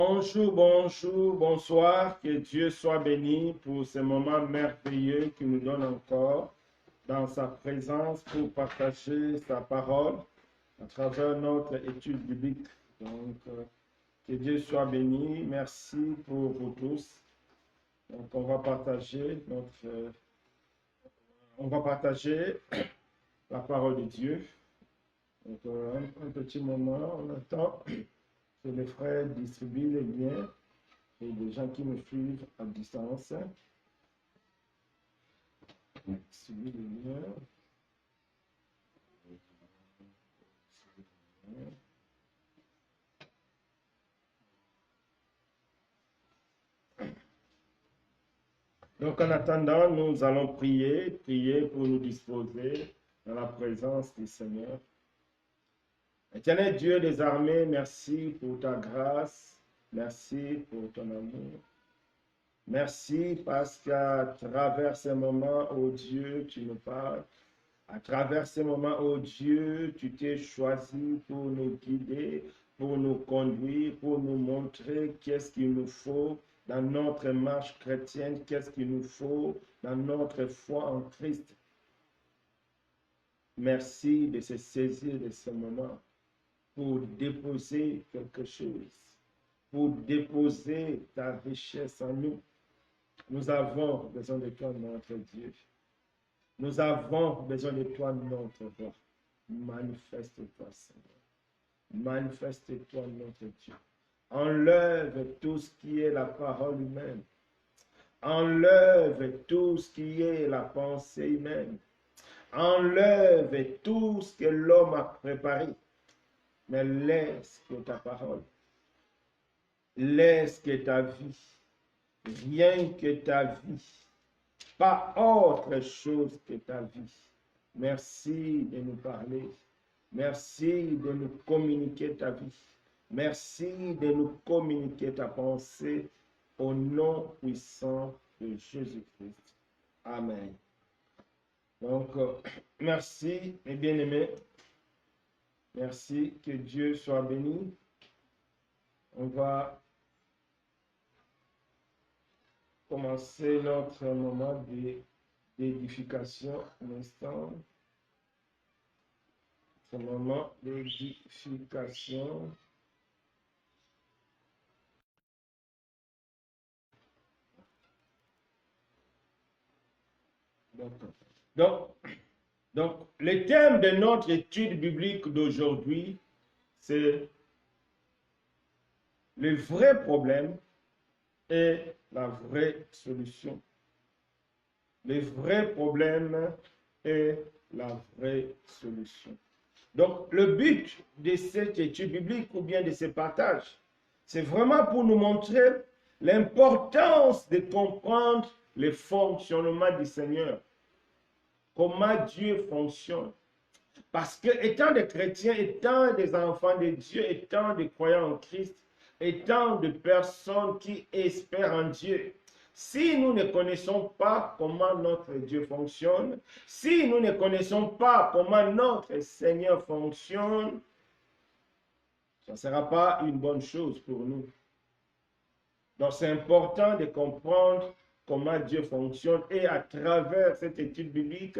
Bonjour, bonjour, bonsoir. Que Dieu soit béni pour ce moment merveilleux qu'il nous donne encore dans sa présence pour partager sa parole à travers notre étude biblique. Donc, que Dieu soit béni. Merci pour vous tous. Donc, on va partager la parole de Dieu. Donc, un petit moment, on attend que les frères distribuent les liens et les gens qui me suivent à distance. Distribuer les liens. Donc, en attendant, nous allons prier pour nous disposer dans la présence du Seigneur. Éternel Dieu des armées, merci pour ta grâce, merci pour ton amour. Merci parce qu'à travers ces moments, oh Dieu, tu nous parles. À travers ces moments, oh Dieu, tu t'es choisi pour nous guider, pour nous conduire, pour nous montrer qu'est-ce qu'il nous faut dans notre marche chrétienne, qu'est-ce qu'il nous faut dans notre foi en Christ. Merci de se saisir de ce moment pour déposer quelque chose, pour déposer ta richesse en nous. Nous avons besoin de toi, notre Dieu. Nous avons besoin de toi, notre roi. Manifeste-toi, Seigneur. Manifeste-toi, notre Dieu. Enlève tout ce qui est la parole humaine. Enlève tout ce qui est la pensée humaine. Enlève tout ce que l'homme a préparé. Mais laisse que ta parole, laisse que ta vie, rien que ta vie, pas autre chose que ta vie. Merci de nous parler. Merci de nous communiquer ta vie. Merci de nous communiquer ta pensée au nom puissant de Jésus-Christ. Amen. Donc, merci, mes bien-aimés. Merci, que Dieu soit béni. On va commencer notre moment d'édification un instant. Ce moment d'édification. Donc, le thème de notre étude biblique d'aujourd'hui, c'est le vrai problème et la vraie solution. Le vrai problème et la vraie solution. Donc, le but de cette étude biblique ou bien de ce partage, c'est vraiment pour nous montrer l'importance de comprendre le fonctionnement du Seigneur. Comment Dieu fonctionne. Parce que étant des chrétiens, étant des enfants de Dieu, étant des croyants en Christ, étant des personnes qui espèrent en Dieu, si nous ne connaissons pas comment notre Dieu fonctionne, si nous ne connaissons pas comment notre Seigneur fonctionne, ça ne sera pas une bonne chose pour nous. Donc c'est important de comprendre comment Dieu fonctionne et à travers cette étude biblique,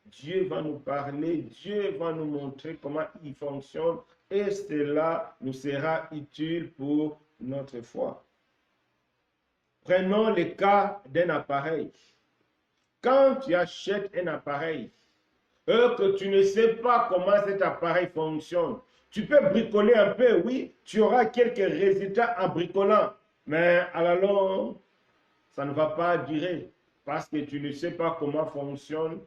Dieu va nous parler, Dieu va nous montrer comment il fonctionne et cela nous sera utile pour notre foi. Prenons le cas d'un appareil. Quand tu achètes un appareil et que tu ne sais pas comment cet appareil fonctionne, tu peux bricoler un peu, oui, tu auras quelques résultats en bricolant, mais à la longue, ça ne va pas durer parce que tu ne sais pas comment fonctionne.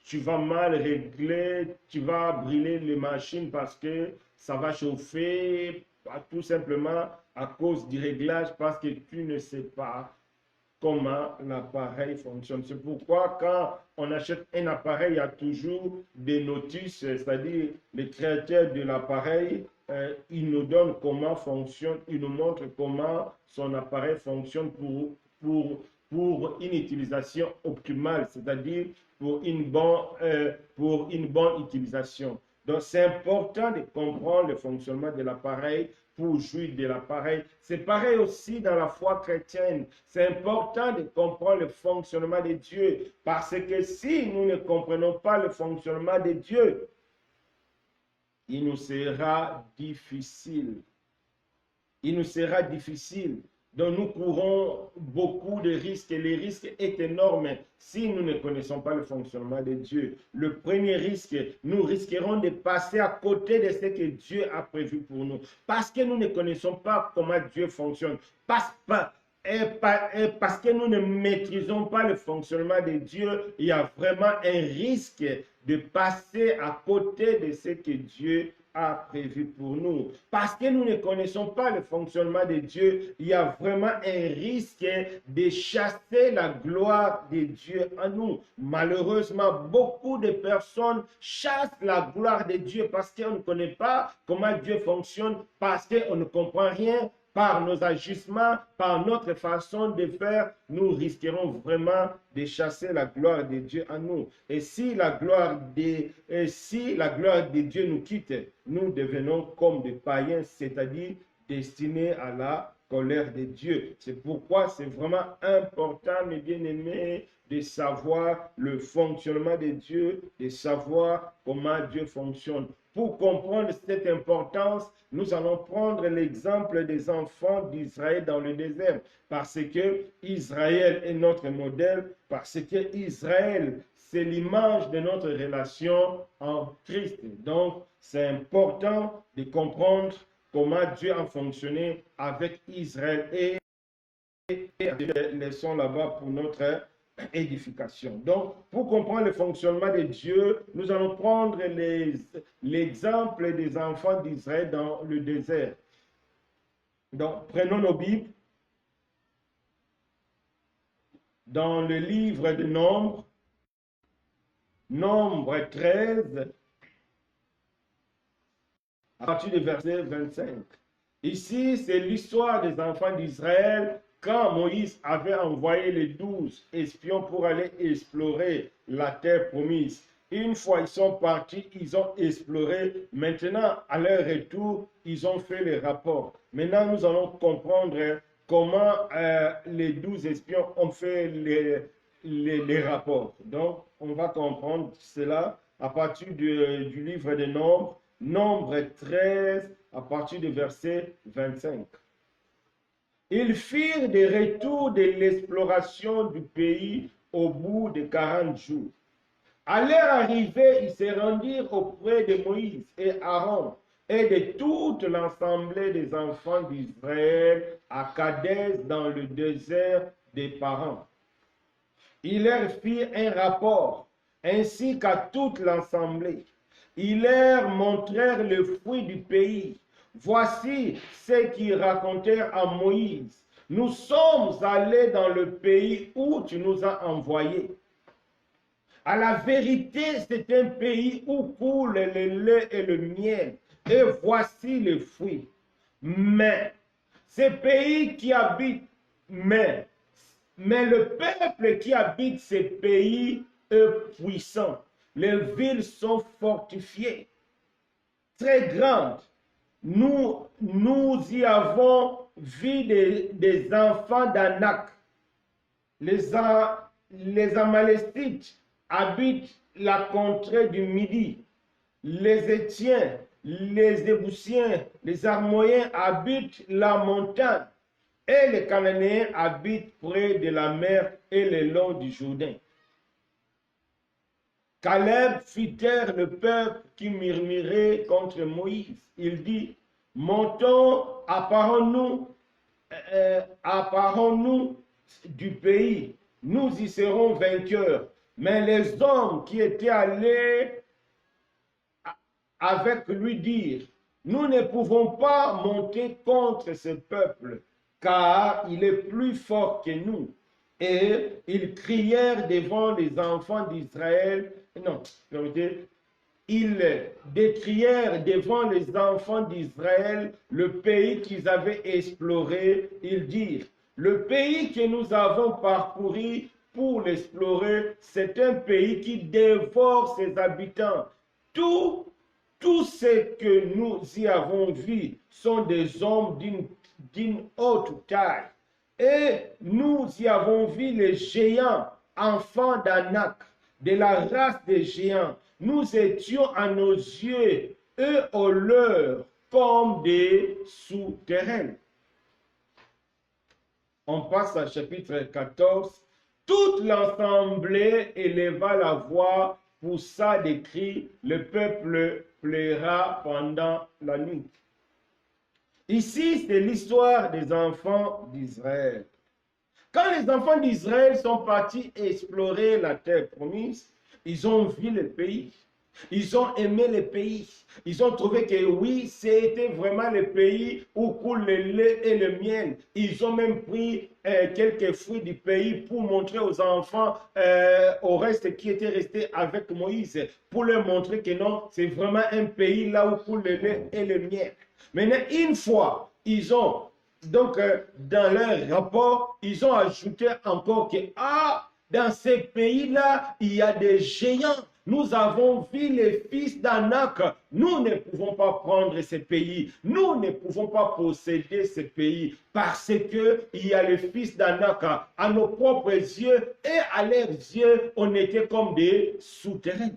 Tu vas mal régler, tu vas brûler les machines parce que ça va chauffer, tout simplement à cause du réglage parce que tu ne sais pas comment l'appareil fonctionne. C'est pourquoi quand on achète un appareil, il y a toujours des notices, c'est-à-dire le créateur de l'appareil, il nous donne comment fonctionne, il nous montre comment son appareil fonctionne pour une utilisation optimale, c'est-à-dire pour une bonne utilisation. Donc, c'est important de comprendre le fonctionnement de l'appareil pour jouir de l'appareil. C'est pareil aussi dans la foi chrétienne. C'est important de comprendre le fonctionnement de Dieu, parce que si nous ne comprenons pas le fonctionnement de Dieu, il nous sera difficile. Il nous sera difficile. Donc nous courons beaucoup de risques et le risque est énorme si nous ne connaissons pas le fonctionnement de Dieu. Le premier risque, nous risquerons de passer à côté de ce que Dieu a prévu pour nous parce que nous ne connaissons pas comment Dieu fonctionne. Parce que nous ne maîtrisons pas le fonctionnement de Dieu, il y a vraiment un risque de passer à côté de ce que Dieu a prévu pour nous. Parce que nous ne connaissons pas le fonctionnement de Dieu, il y a vraiment un risque de chasser la gloire de Dieu en nous. Malheureusement, beaucoup de personnes chassent la gloire de Dieu parce qu'on ne connaît pas comment Dieu fonctionne, parce qu'on ne comprend rien. Par nos agissements, par notre façon de faire, nous risquerons vraiment de chasser la gloire de Dieu en nous. Et si la gloire de Dieu nous quitte, nous devenons comme des païens, c'est-à-dire destinés à la colère de Dieu. C'est pourquoi c'est vraiment important, mes bien-aimés, de savoir le fonctionnement de Dieu, de savoir comment Dieu fonctionne. Pour comprendre cette importance, nous allons prendre l'exemple des enfants d'Israël dans le désert, parce que Israël est notre modèle, parce que Israël, c'est l'image de notre relation en Christ. Donc, c'est important de comprendre comment Dieu a fonctionné avec Israël et laissons là-bas pour notre édification. Donc, pour comprendre le fonctionnement de Dieu, nous allons prendre l'exemple des enfants d'Israël dans le désert. Donc, prenons nos Bibles dans le livre de Nombre, Nombre 13, à partir du verset 25. Ici, c'est l'histoire des enfants d'Israël quand Moïse avait envoyé les 12 espions pour aller explorer la terre promise. Une fois ils sont partis, ils ont exploré. Maintenant, à leur retour, ils ont fait les rapports. Maintenant, nous allons comprendre comment les 12 espions ont fait les rapports. Donc, on va comprendre cela à partir du livre des Nombres, Nombre 13, à partir du verset 25. Ils firent des retours de l'exploration du pays au bout de 40 jours. À leur arrivée, ils se rendirent auprès de Moïse et Aaron et de toute l'assemblée des enfants d'Israël à Kadès dans le désert des Parans. Ils leur firent un rapport, ainsi qu'à toute l'assemblée. Ils leur montrèrent le fruit du pays. Voici ce qu'ils racontèrent à Moïse. Nous sommes allés dans le pays où tu nous as envoyés. À la vérité, c'est un pays où coule le lait et le miel. Et voici le fruit. Mais ce pays qui habite, mais le peuple qui habite ce pays est puissant. Les villes sont fortifiées, très grandes. Nous y avons vu des enfants d'Anak. Les Amalécites habitent la contrée du Midi. Les Étiens, les Ébousiens, les Armoyens habitent la montagne. Et les Cananéens habitent près de la mer et le long du Jourdain. Caleb fit taire le peuple qui murmurait contre Moïse. Il dit, montons, apparons-nous du pays. Nous y serons vainqueurs. Mais les hommes qui étaient allés avec lui dirent, nous ne pouvons pas monter contre ce peuple, car il est plus fort que nous. Et ils crièrent devant les enfants d'Israël. Non, ils décrièrent devant les enfants d'Israël le pays qu'ils avaient exploré. Ils dirent, le pays que nous avons parcouru pour l'explorer, c'est un pays qui dévore ses habitants. Tout Tout ce que nous y avons vu sont des hommes d'une haute taille. Et nous y avons vu les géants, enfants d'Anak, de la race des géants. Nous étions à nos yeux, eux aux leurs, comme des souterrains. On passe au chapitre 14. Toute l'assemblée éleva la voix, poussa des cris, le peuple pleura pendant la nuit. Ici, c'est l'histoire des enfants d'Israël. Quand les enfants d'Israël sont partis explorer la terre promise, ils ont vu le pays. Ils ont aimé le pays. Ils ont trouvé que oui, c'était vraiment le pays où coule le lait et le miel. Ils ont même pris quelques fruits du pays pour montrer aux enfants, au reste qui était resté avec Moïse, pour leur montrer que non, c'est vraiment un pays là où coule le lait et le miel. Maintenant, une fois, ils ont, donc, dans leur rapport, ils ont ajouté encore que, dans ces pays-là, il y a des géants. Nous avons vu les fils d'Anak. Nous ne pouvons pas prendre ces pays. Nous ne pouvons pas posséder ces pays parce que il y a les fils d'Anak. À nos propres yeux et à leurs yeux, on était comme des souterrains.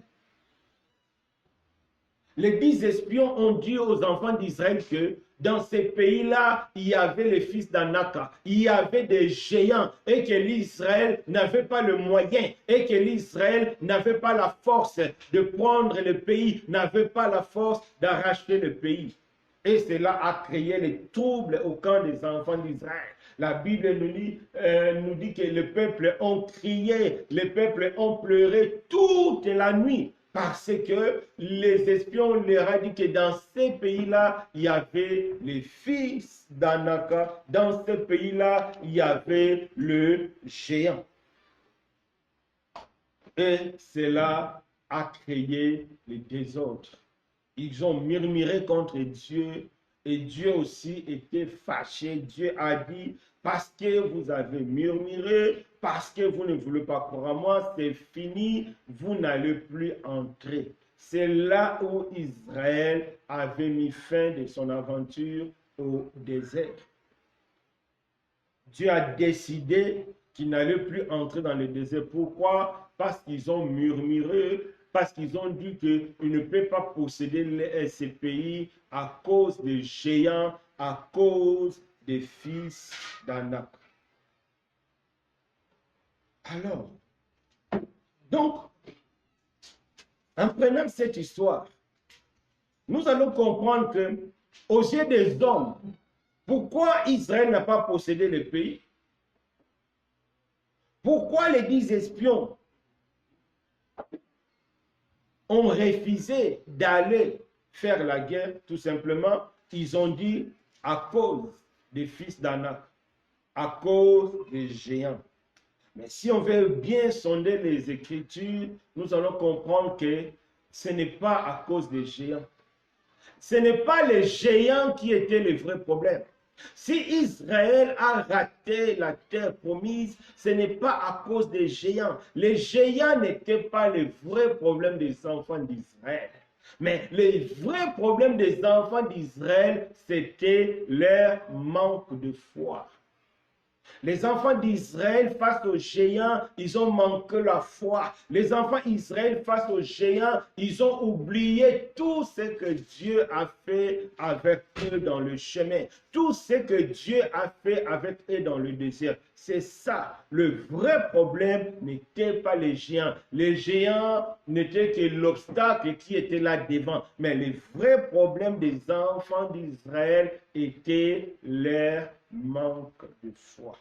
Les 10 espions ont dit aux enfants d'Israël que dans ces pays-là, il y avait les fils d'Anak, il y avait des géants et que l'Israël n'avait pas le moyen et que l'Israël n'avait pas la force de prendre le pays, n'avait pas la force d'arracher le pays. Et cela a créé les troubles au camp des enfants d'Israël. La Bible nous dit que le peuple ont crié, le peuple ont pleuré toute la nuit. Parce que les espions leur ont dit que dans ces pays-là, il y avait les fils d'Anaka. Dans ces pays-là, il y avait le géant. Et cela a créé le désordre. Ils ont murmuré contre Dieu et Dieu aussi était fâché. Dieu a dit, parce que vous avez murmuré, parce que vous ne voulez pas croire à moi, c'est fini, vous n'allez plus entrer. C'est là où Israël avait mis fin de son aventure au désert. Dieu a décidé qu'il n'allait plus entrer dans le désert. Pourquoi? Parce qu'ils ont murmuré, parce qu'ils ont dit qu'ils ne peuvent pas posséder ces pays à cause des géants, à cause des fils d'Anak. Alors, donc, en prenant cette histoire, nous allons comprendre que, aux yeux des hommes, pourquoi Israël n'a pas possédé le pays? Pourquoi les 10 espions ont refusé d'aller faire la guerre? Tout simplement, ils ont dit à cause des fils d'Anak, à cause des géants. Mais si on veut bien sonder les Écritures, nous allons comprendre que ce n'est pas à cause des géants. Ce n'est pas les géants qui étaient le vrai problème. Si Israël a raté la terre promise, ce n'est pas à cause des géants. Les géants n'étaient pas le vrai problème des enfants d'Israël. Mais le vrai problème des enfants d'Israël, c'était leur manque de foi. Les enfants d'Israël face aux géants, ils ont manqué la foi. Les enfants d'Israël face aux géants, ils ont oublié tout ce que Dieu a fait avec eux dans le chemin. Tout ce que Dieu a fait avec eux dans le désert. C'est ça. Le vrai problème n'était pas les géants. Les géants n'étaient que l'obstacle qui était là devant. Mais le vrai problème des enfants d'Israël était leur manque de foi.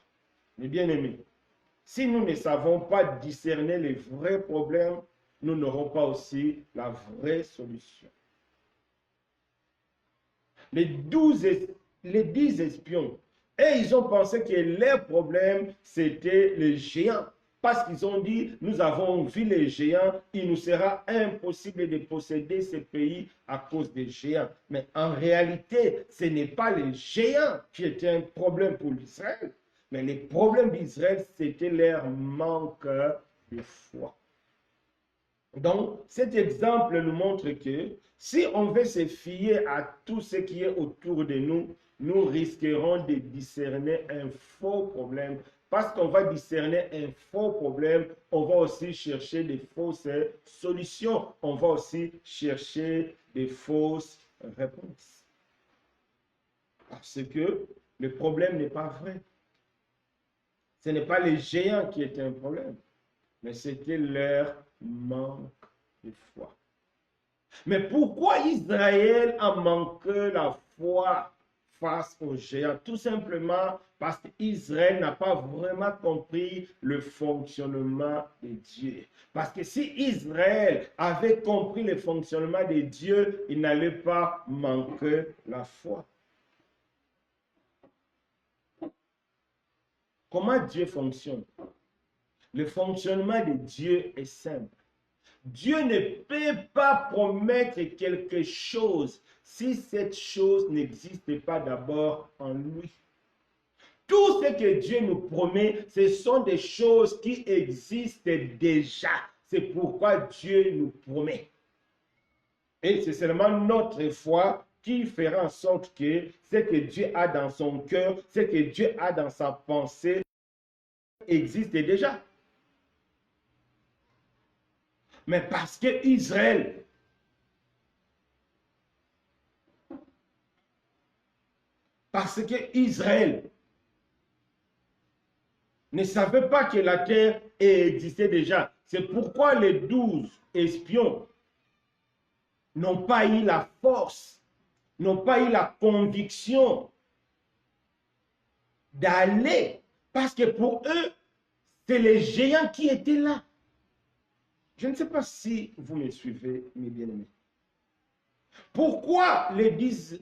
Mes bien-aimés, si nous ne savons pas discerner les vrais problèmes, nous n'aurons pas aussi la vraie solution. Les 10 espions, et ils ont pensé que leur problème, c'était les géants. Parce qu'ils ont dit, nous avons vu les géants, il nous sera impossible de posséder ce pays à cause des géants. Mais en réalité, ce n'est pas les géants qui étaient un problème pour l'Israël. Mais le problème d'Israël, c'était leur manque de foi. Donc, cet exemple nous montre que si on veut se fier à tout ce qui est autour de nous, nous risquerons de discerner un faux problème. Parce qu'on va discerner un faux problème, on va aussi chercher des fausses solutions. On va aussi chercher des fausses réponses. Parce que le problème n'est pas vrai. Ce n'est pas les géants qui étaient un problème, mais c'était leur manque de foi. Mais pourquoi Israël a manqué la foi face aux géants? Tout simplement parce qu'Israël n'a pas vraiment compris le fonctionnement de Dieu. Parce que si Israël avait compris le fonctionnement de Dieu, il n'allait pas manquer la foi. Comment Dieu fonctionne? Le fonctionnement de Dieu est simple. Dieu ne peut pas promettre quelque chose si cette chose n'existe pas d'abord en lui. Tout ce que Dieu nous promet, ce sont des choses qui existent déjà. C'est pourquoi Dieu nous promet. Et c'est seulement notre foi qui fera en sorte que ce que Dieu a dans son cœur, ce que Dieu a dans sa pensée, existe déjà. Mais parce que Israël ne savait pas que la terre existait déjà. C'est pourquoi les 12 espions n'ont pas eu la force, n'ont pas eu la conviction d'aller. Parce que pour eux, c'est les géants qui étaient là. Je ne sais pas si vous me suivez, mes bien-aimés. Pourquoi les 10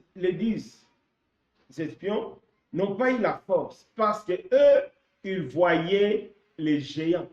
espions n'ont pas eu la force? Parce que eux, ils voyaient les géants.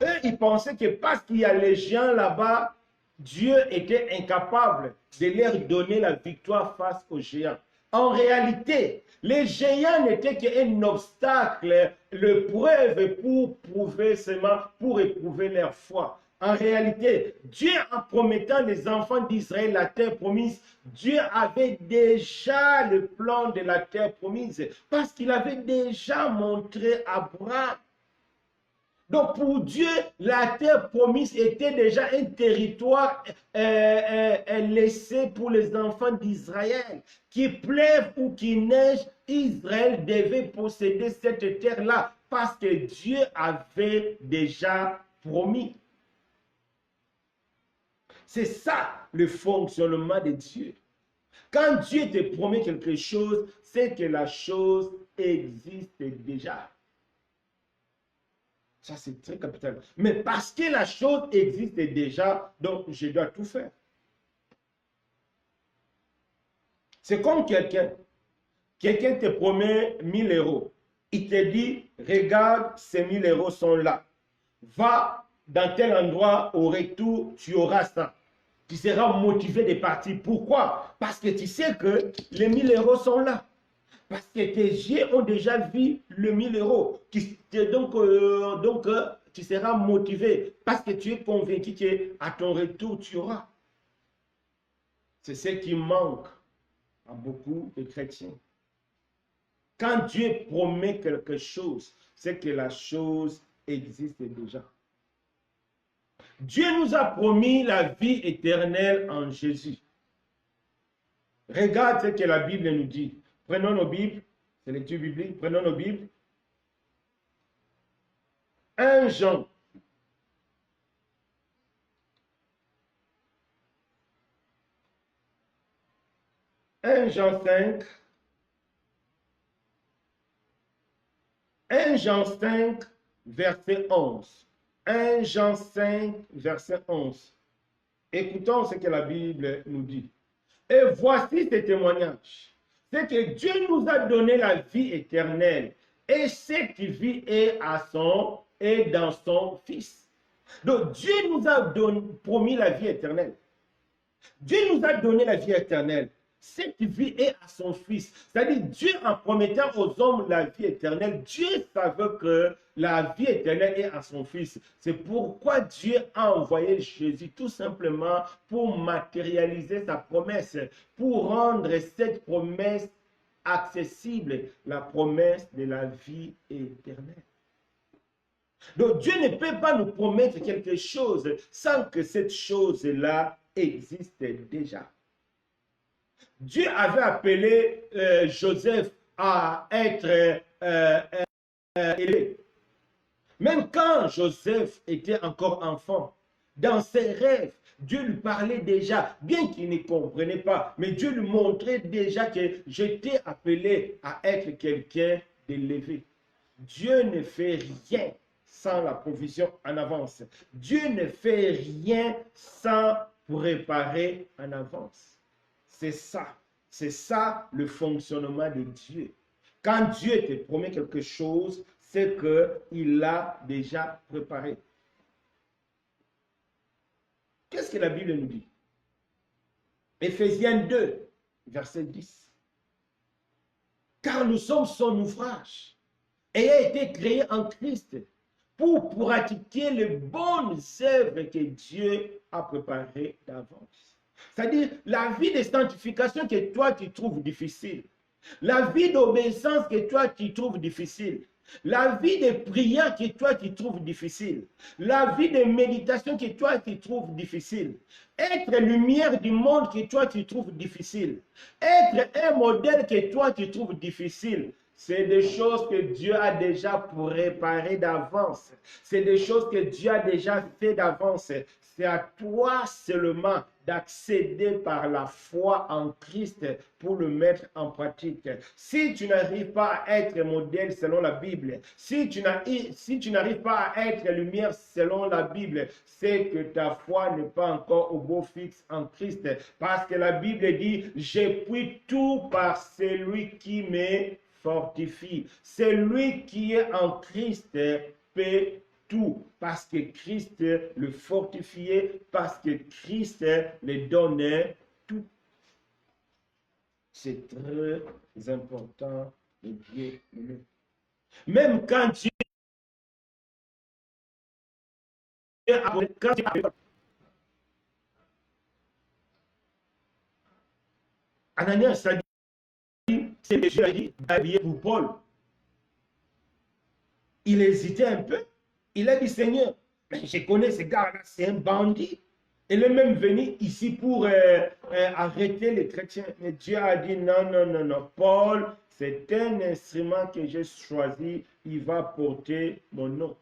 Eux, ils pensaient que parce qu'il y a les géants là-bas, Dieu était incapable de leur donner la victoire face aux géants. En réalité, les géants n'étaient qu'un obstacle, l'épreuve pour prouver seulement, pour éprouver leur foi. En réalité, Dieu, en promettant les enfants d'Israël la terre promise, Dieu avait déjà le plan de la terre promise, parce qu'il avait déjà montré à Abraham. Donc pour Dieu, la terre promise était déjà un territoire laissé pour les enfants d'Israël. Qu'il pleuve ou qu'il neige, Israël devait posséder cette terre-là parce que Dieu avait déjà promis. C'est ça le fonctionnement de Dieu. Quand Dieu te promet quelque chose, c'est que la chose existe déjà. Ça, c'est très capital. Mais parce que la chose existe déjà, donc je dois tout faire. C'est comme quelqu'un te promet 1000 euros. Il te dit, regarde, ces 1000 euros sont là. Va dans tel endroit, au retour, tu auras ça. Tu seras motivé de partir. Pourquoi? Parce que tu sais que les 1000 euros sont là. Parce que tes yeux ont déjà vu le 1000 euros. Donc, tu seras motivé parce que tu es convaincu qu'à ton retour, tu auras. C'est ce qui manque à beaucoup de chrétiens. Quand Dieu promet quelque chose, c'est que la chose existe déjà. Dieu nous a promis la vie éternelle en Jésus. Regarde ce que la Bible nous dit. Prenons nos Bibles, c'est lecture biblique, prenons nos Bibles. 1 Jean. 1 Jean 5. 1 Jean 5, verset 11. 1 Jean 5, verset 11. Écoutons ce que la Bible nous dit. Et voici ce témoignage. C'est que Dieu nous a donné la vie éternelle. Et cette vie est dans son Fils. Donc Dieu nous a promis la vie éternelle. Dieu nous a donné la vie éternelle. cette vie est à son Fils. C'est-à-dire, Dieu, en promettant aux hommes la vie éternelle, Dieu savait que la vie éternelle est à son Fils. C'est pourquoi Dieu a envoyé Jésus tout simplement pour matérialiser sa promesse, pour rendre cette promesse accessible, la promesse de la vie éternelle. Donc Dieu ne peut pas nous promettre quelque chose sans que cette chose-là existe déjà. Dieu avait appelé Joseph à être élevé. Même quand Joseph était encore enfant, dans ses rêves, Dieu lui parlait déjà, bien qu'il ne comprenait pas, mais Dieu lui montrait déjà que j'étais appelé à être quelqu'un d'élevé. Dieu ne fait rien sans la provision en avance. Dieu ne fait rien sans préparer en avance. C'est ça le fonctionnement de Dieu. Quand Dieu te promet quelque chose, c'est qu'il l'a déjà préparé. Qu'est-ce que la Bible nous dit? Éphésiens 2, verset 10. Car nous sommes son ouvrage, ayant été créés en Christ, pour pratiquer les bonnes œuvres que Dieu a préparées d'avance. C'est-à-dire, la vie de sanctification que toi tu trouves difficile, la vie d'obéissance que toi tu trouves difficile, la vie de prière que toi tu trouves difficile, la vie de méditation que toi tu trouves difficile, être lumière du monde que toi tu trouves difficile, être un modèle que toi tu trouves difficile, c'est des choses que Dieu a déjà préparées d'avance. C'est des choses que Dieu a déjà fait d'avance. C'est à toi seulement d'accéder par la foi en Christ pour le mettre en pratique. Si tu n'arrives pas à être modèle selon la Bible, si tu n'arrives pas à être lumière selon la Bible, c'est que ta foi n'est pas encore au beau fixe en Christ. Parce que la Bible dit, j'ai pris tout par celui qui me fortifie. Celui qui est en Christ peut tout, parce que Christ le fortifiait, parce que Christ le donnait tout. C'est très important de Dieu. Même quand Dieu Ananias a dit, c'est Dieu a dit d'habiller pour Paul. Il hésitait un peu. Il a dit, Seigneur, je connais ce gars-là, c'est un bandit. Il est même venu ici pour arrêter les chrétiens. Mais Dieu a dit, non, non, non, non. Paul, c'est un instrument que j'ai choisi. Il va porter mon nom.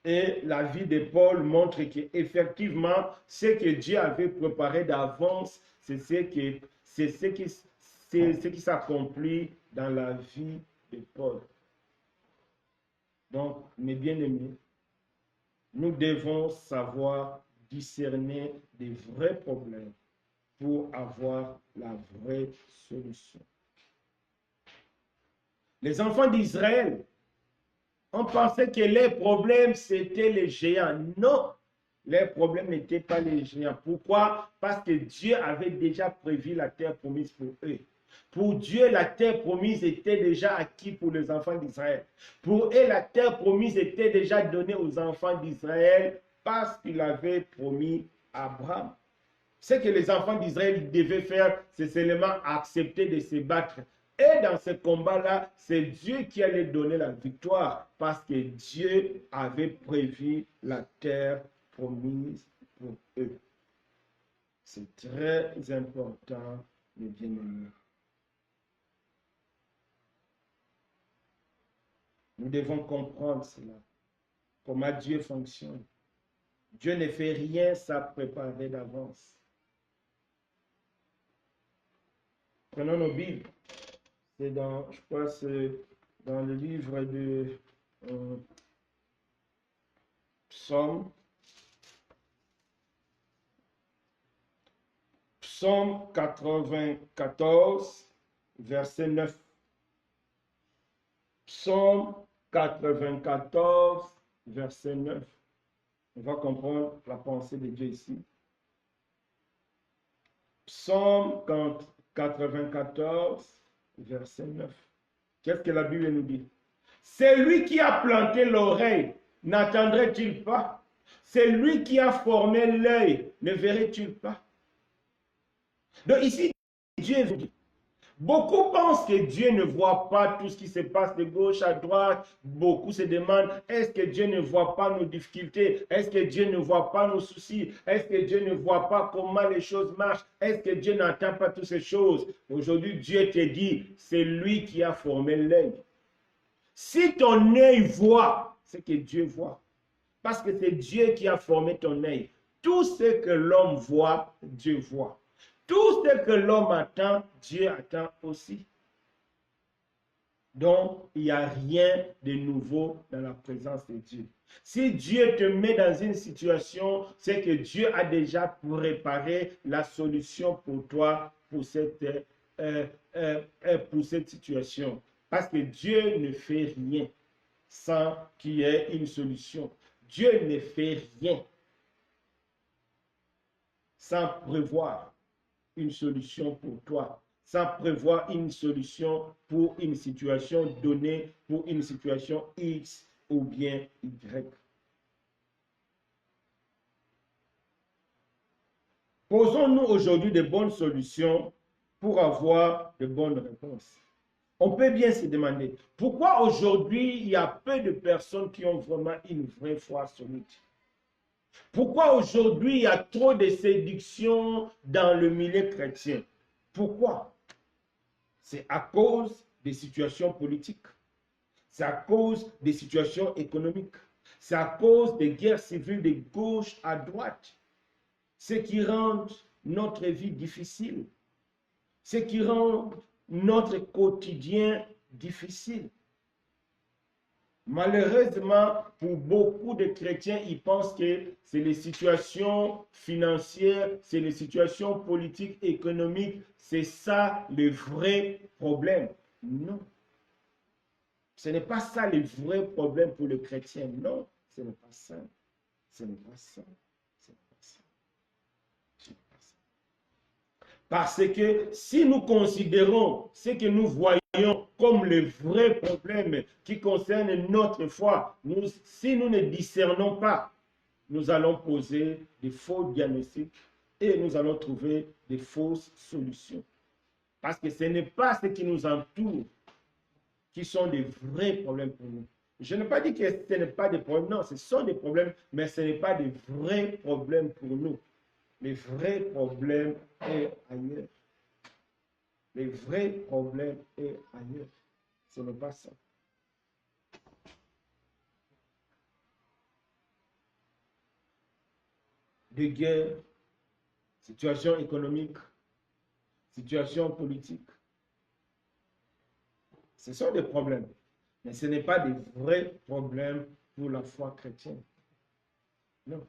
Et la vie de Paul montre qu'effectivement, ce que Dieu avait préparé d'avance, c'est ce qui s'accomplit dans la vie de Paul. Donc, mes bien-aimés, nous devons savoir discerner des vrais problèmes pour avoir la vraie solution. Les enfants d'Israël ont pensé que les problèmes, c'était les géants. Non, les problèmes n'étaient pas les géants. Pourquoi? Parce que Dieu avait déjà prévu la terre promise pour eux. Pour Dieu, la terre promise était déjà acquise pour les enfants d'Israël. Pour eux, la terre promise était déjà donnée aux enfants d'Israël parce qu'il avait promis à Abraham. Ce que les enfants d'Israël devaient faire, c'est seulement accepter de se battre. Et dans ce combat-là, c'est Dieu qui allait donner la victoire parce que Dieu avait prévu la terre promise pour eux. C'est très important, mes bien-aimés. Nous devons comprendre cela, comment Dieu fonctionne. Dieu ne fait rien sans préparer d'avance. Prenons nos Bibles. C'est dans, je crois, c'est dans le livre de Psaume. Psaume 94, verset 9. Psaume 94, verset 9. On va comprendre la pensée de Dieu ici. Psaume 94, verset 9. Qu'est-ce que la Bible nous dit? C'est lui qui a planté l'oreille, n'attendrait-il pas? C'est lui qui a formé l'œil, ne verrait-il pas? Donc ici, Dieu vous dit. Beaucoup pensent que Dieu ne voit pas tout ce qui se passe de gauche à droite. Beaucoup se demandent, est-ce que Dieu ne voit pas nos difficultés? Est-ce que Dieu ne voit pas nos soucis? Est-ce que Dieu ne voit pas comment les choses marchent? Est-ce que Dieu n'entend pas toutes ces choses? Aujourd'hui, Dieu te dit, c'est lui qui a formé l'œil. Si ton œil voit, c'est que Dieu voit. Parce que c'est Dieu qui a formé ton œil. Tout ce que l'homme voit, Dieu voit. Tout ce que l'homme attend, Dieu attend aussi. Donc, il n'y a rien de nouveau dans la présence de Dieu. Si Dieu te met dans une situation, c'est que Dieu a déjà préparé la solution pour toi, pour cette situation. Parce que Dieu ne fait rien sans qu'il y ait une solution. Dieu ne fait rien sans prévoir une solution pour toi, sans prévoir une solution pour une situation donnée, pour une situation X ou bien Y. Posons-nous aujourd'hui de bonnes solutions pour avoir de bonnes réponses. On peut bien se demander, pourquoi aujourd'hui il y a peu de personnes qui ont vraiment une vraie foi solide? Pourquoi aujourd'hui il y a trop de séduction dans le milieu chrétien? Pourquoi? C'est à cause des situations politiques. C'est à cause des situations économiques. C'est à cause des guerres civiles de gauche à droite. Ce qui rend notre vie difficile. Ce qui rend notre quotidien difficile. Malheureusement, pour beaucoup de chrétiens, ils pensent que c'est les situations financières, c'est les situations politiques, économiques, c'est ça le vrai problème. Non. Ce n'est pas ça le vrai problème pour le chrétien. Non, ce n'est pas ça. Ce n'est pas ça. Ce n'est pas ça. Ce n'est pas ça. Parce que si nous considérons ce que nous voyons comme le vrai problème qui concerne notre foi, si nous ne discernons pas, nous allons poser des faux diagnostics et nous allons trouver des fausses solutions. Parce que ce n'est pas ce qui nous entoure qui sont des vrais problèmes pour nous. Je n'ai pas dit que ce n'est pas des problèmes, non, ce sont des problèmes, mais ce n'est pas des vrais problèmes pour nous. Les vrais problèmes est ailleurs. Les vrais problèmes est ailleurs. Ce n'est pas ça. De guerre, situation économique, situation politique. Ce sont des problèmes, mais ce n'est pas des vrais problèmes pour la foi chrétienne. Non.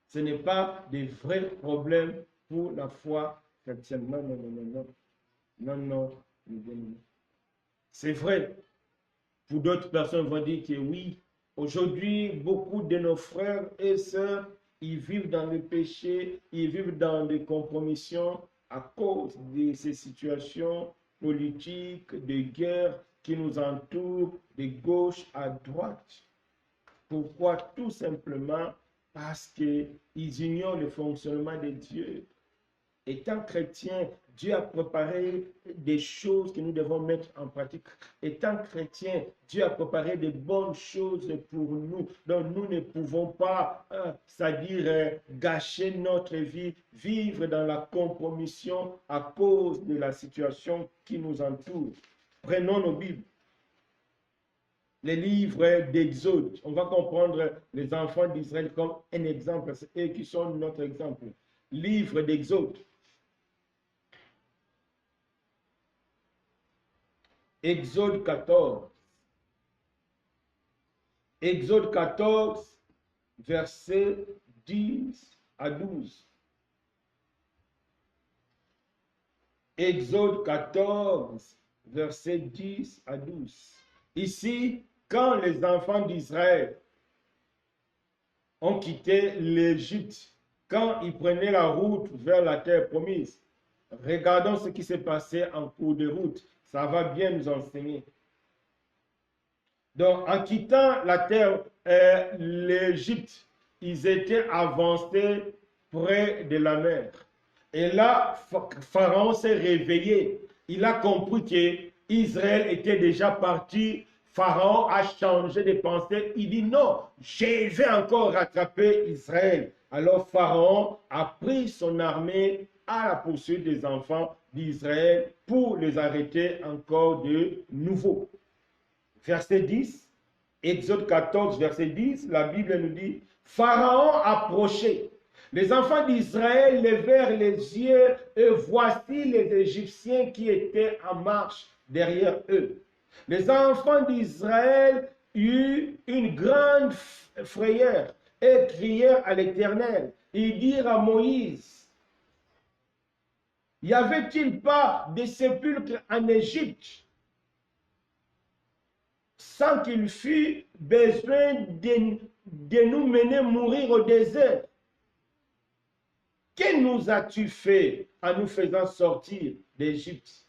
Ce n'est pas des vrais problèmes pour la foi chrétienne. Non, non, non, non, non. Non, non, non, non. C'est vrai. Pour d'autres personnes vont dire que oui, aujourd'hui, beaucoup de nos frères et sœurs, ils vivent dans le péché, ils vivent dans des compromissions à cause de ces situations politiques, de guerre qui nous entourent de gauche à droite. Pourquoi? Tout simplement parce qu'ils ignorent le fonctionnement de Dieu. Étant chrétien, Dieu a préparé des choses que nous devons mettre en pratique. Étant chrétien, Dieu a préparé de bonnes choses pour nous. Donc nous ne pouvons pas, c'est-à-dire gâcher notre vie, vivre dans la compromission à cause de la situation qui nous entoure. Prenons nos Bibles. Les livres d'Exode. On va comprendre les enfants d'Israël comme un exemple. C'est eux qui sont notre exemple. Livre d'Exode. Exode 14. Exode 14, versets 10 à 12. Exode 14, versets 10 à 12. Ici, quand les enfants d'Israël ont quitté l'Égypte, quand ils prenaient la route vers la terre promise, Regardons ce qui s'est passé en cours de route. Ça va bien nous enseigner. Donc, en quittant la terre, l'Égypte, ils étaient avancés près de la mer. Et là, Pharaon s'est réveillé. Il a compris que Israël était déjà parti. Pharaon a changé de pensée. Il dit non, je vais encore rattraper Israël. Alors Pharaon a pris son armée à la poursuite des enfants d'Israël pour les arrêter encore de nouveau. Verset 10, Exode 14, verset 10, la Bible nous dit, Pharaon approchait. Les enfants d'Israël levèrent les yeux et voici les Égyptiens qui étaient en marche derrière eux. Les enfants d'Israël eurent une grande frayeur et crièrent à l'Éternel. Ils dirent à Moïse, y avait-il pas des sépulcres en Égypte sans qu'il fût besoin de nous mener mourir au désert? Que nous as-tu fait en nous faisant sortir d'Égypte?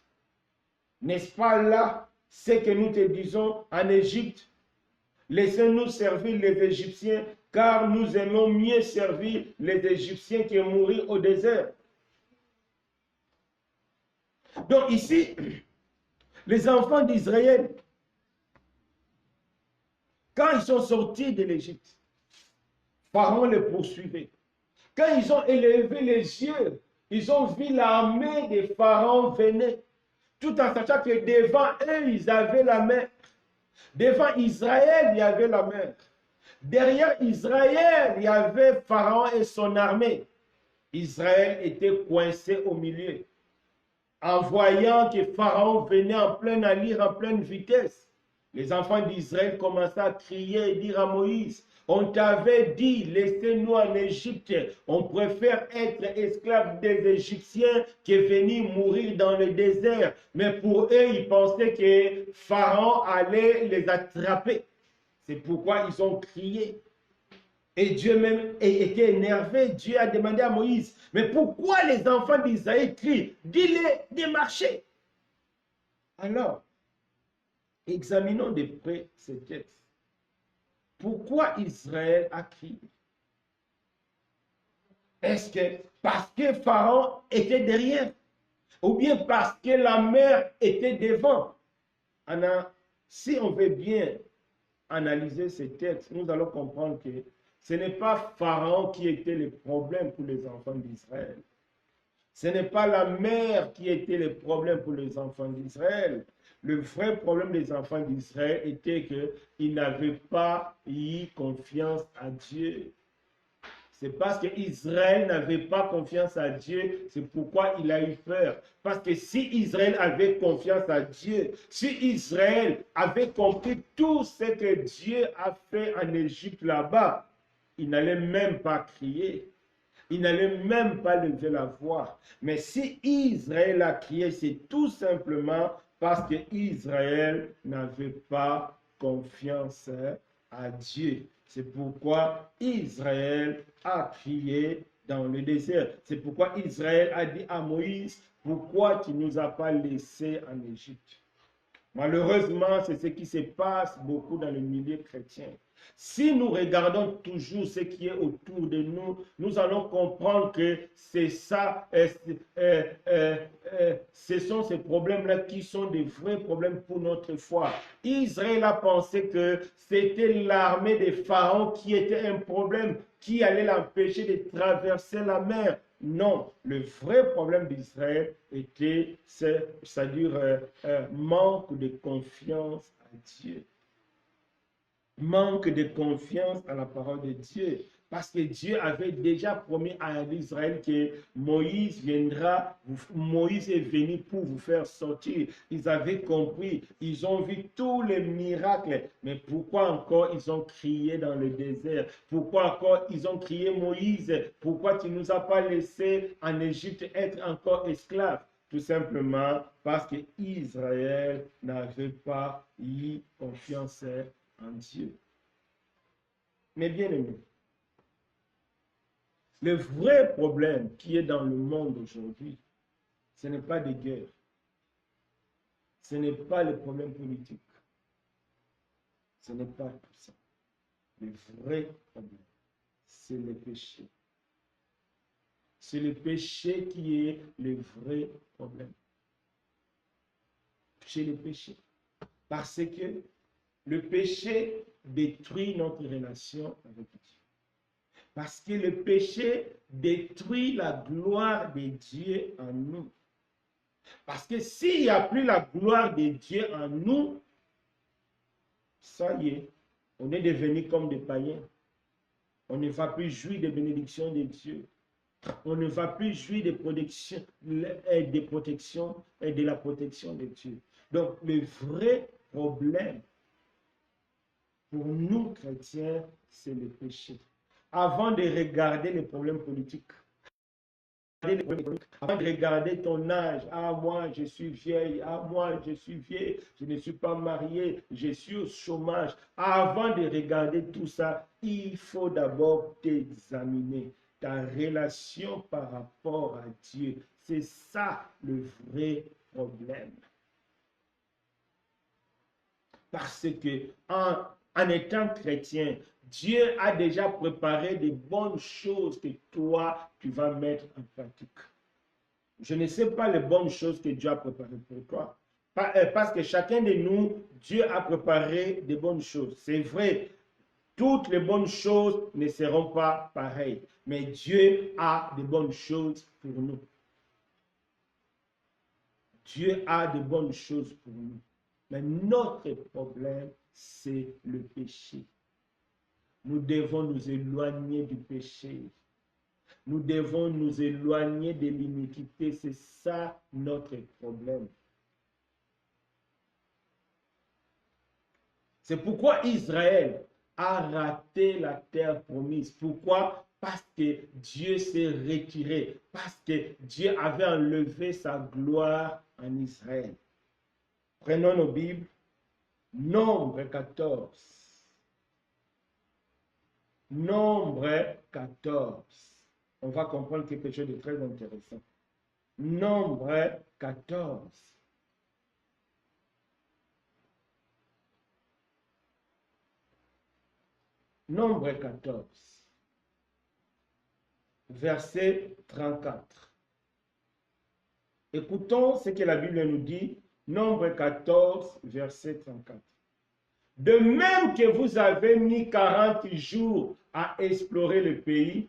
N'est-ce pas là ce que nous te disons en Égypte? Laissez-nous servir les Égyptiens, car nous aimons mieux servir les Égyptiens que mourir au désert. Donc ici, les enfants d'Israël, quand ils sont sortis de l'Égypte, Pharaon les poursuivait. Quand ils ont élevé les yeux, ils ont vu l'armée de Pharaon venir, tout en sachant que devant eux, ils avaient la mer. Devant Israël, il y avait la mer. Derrière Israël, il y avait Pharaon et son armée. Israël était coincé au milieu. En voyant que Pharaon venait en plein allure, en pleine vitesse, les enfants d'Israël commençaient à crier et dire à Moïse, on t'avait dit, laissez-nous en Égypte, on préfère être esclaves des Égyptiens que venir mourir dans le désert. Mais pour eux, ils pensaient que Pharaon allait les attraper. C'est pourquoi ils ont crié. Et Dieu même était énervé. Dieu a demandé à Moïse, mais pourquoi les enfants d'Israël crient? Dis-les de marcher. Alors, examinons de près ce texte. Pourquoi Israël a crié? Est-ce que parce que Pharaon était derrière? Ou bien parce que la mer était devant? Si on veut bien analyser ce texte, nous allons comprendre que ce n'est pas Pharaon qui était le problème pour les enfants d'Israël. Ce n'est pas la mer qui était le problème pour les enfants d'Israël. Le vrai problème des enfants d'Israël était qu'ils n'avaient pas eu confiance à Dieu. C'est parce qu'Israël n'avait pas confiance à Dieu, c'est pourquoi il a eu peur. Parce que si Israël avait confiance à Dieu, si Israël avait compris tout ce que Dieu a fait en Égypte là-bas, il n'allait même pas crier. Il n'allait même pas lever la voix. Mais si Israël a crié, c'est tout simplement parce qu'Israël n'avait pas confiance à Dieu. C'est pourquoi Israël a crié dans le désert. C'est pourquoi Israël a dit à Moïse, pourquoi tu ne nous as pas laissés en Égypte? Malheureusement, c'est ce qui se passe beaucoup dans le milieu chrétien. Si nous regardons toujours ce qui est autour de nous, nous allons comprendre que c'est ça, ce sont ces problèmes-là qui sont des vrais problèmes pour notre foi. Israël a pensé que c'était l'armée des pharaons qui était un problème, qui allait l'empêcher de traverser la mer. Non, le vrai problème d'Israël était, c'est-à-dire manque de confiance à Dieu. Manque de confiance à la parole de Dieu. Parce que Dieu avait déjà promis à l'Israël que Moïse viendra, Moïse est venu pour vous faire sortir. Ils avaient compris, ils ont vu tous les miracles. Mais pourquoi encore ils ont crié dans le désert? Pourquoi encore ils ont crié Moïse? Pourquoi tu ne nous as pas laissé en Égypte être encore esclaves? Tout simplement parce que Israël n'avait pas eu confiance en Dieu. Mais bien aimé, le vrai problème qui est dans le monde aujourd'hui, Ce n'est pas des guerres. Ce n'est pas les problèmes politiques. Ce n'est pas tout ça. Le vrai problème, c'est le péché. C'est le péché qui est le vrai problème. C'est le péché. Parce que le péché détruit notre relation avec Dieu. Parce que le péché détruit la gloire de Dieu en nous. Parce que s'il n'y a plus la gloire de Dieu en nous, ça y est, on est devenu comme des païens. On ne va plus jouir des bénédictions de Dieu. On ne va plus jouir des protections, et de la protection de Dieu. Donc, le vrai problème pour nous chrétiens, c'est le péché. Avant de regarder les problèmes politiques, avant de regarder ton âge, ah moi je suis vieille, ah moi je suis vieille, je ne suis pas marié, je suis au chômage. Avant de regarder tout ça, il faut d'abord t'examiner ta relation par rapport à Dieu. C'est ça le vrai problème. Parce que en étant chrétien, Dieu a déjà préparé de bonnes choses que toi, tu vas mettre en pratique. Je ne sais pas les bonnes choses que Dieu a préparées pour toi. Parce que chacun de nous, Dieu a préparé de bonnes choses. C'est vrai, toutes les bonnes choses ne seront pas pareilles. Mais Dieu a de bonnes choses pour nous. Dieu a de bonnes choses pour nous. Mais notre problème, c'est le péché. Nous devons nous éloigner du péché. Nous devons nous éloigner de l'iniquité. C'est ça notre problème. C'est pourquoi Israël a raté la terre promise. Pourquoi? Parce que Dieu s'est retiré. Parce que Dieu avait enlevé sa gloire en Israël. Prenons nos Bibles. Nombre 14. Nombre 14. On va comprendre quelque chose de très intéressant. Nombre 14. Nombre 14. Verset 34. Écoutons ce que la Bible nous dit. Nombre 14, verset 34. De même que vous avez mis 40 jours à explorer le pays,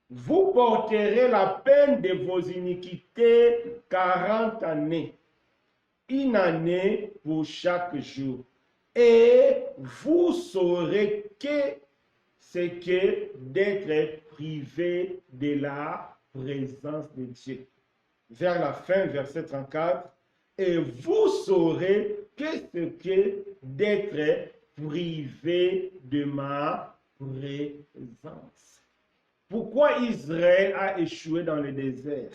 vous porterez la peine de vos iniquités 40 années, une année pour chaque jour. Et vous saurez que c'est que d'être privé de la présence de Dieu. Vers la fin, verset 34, et vous saurez que c'est que d'être privé de ma présence. Pourquoi Israël a échoué dans le désert?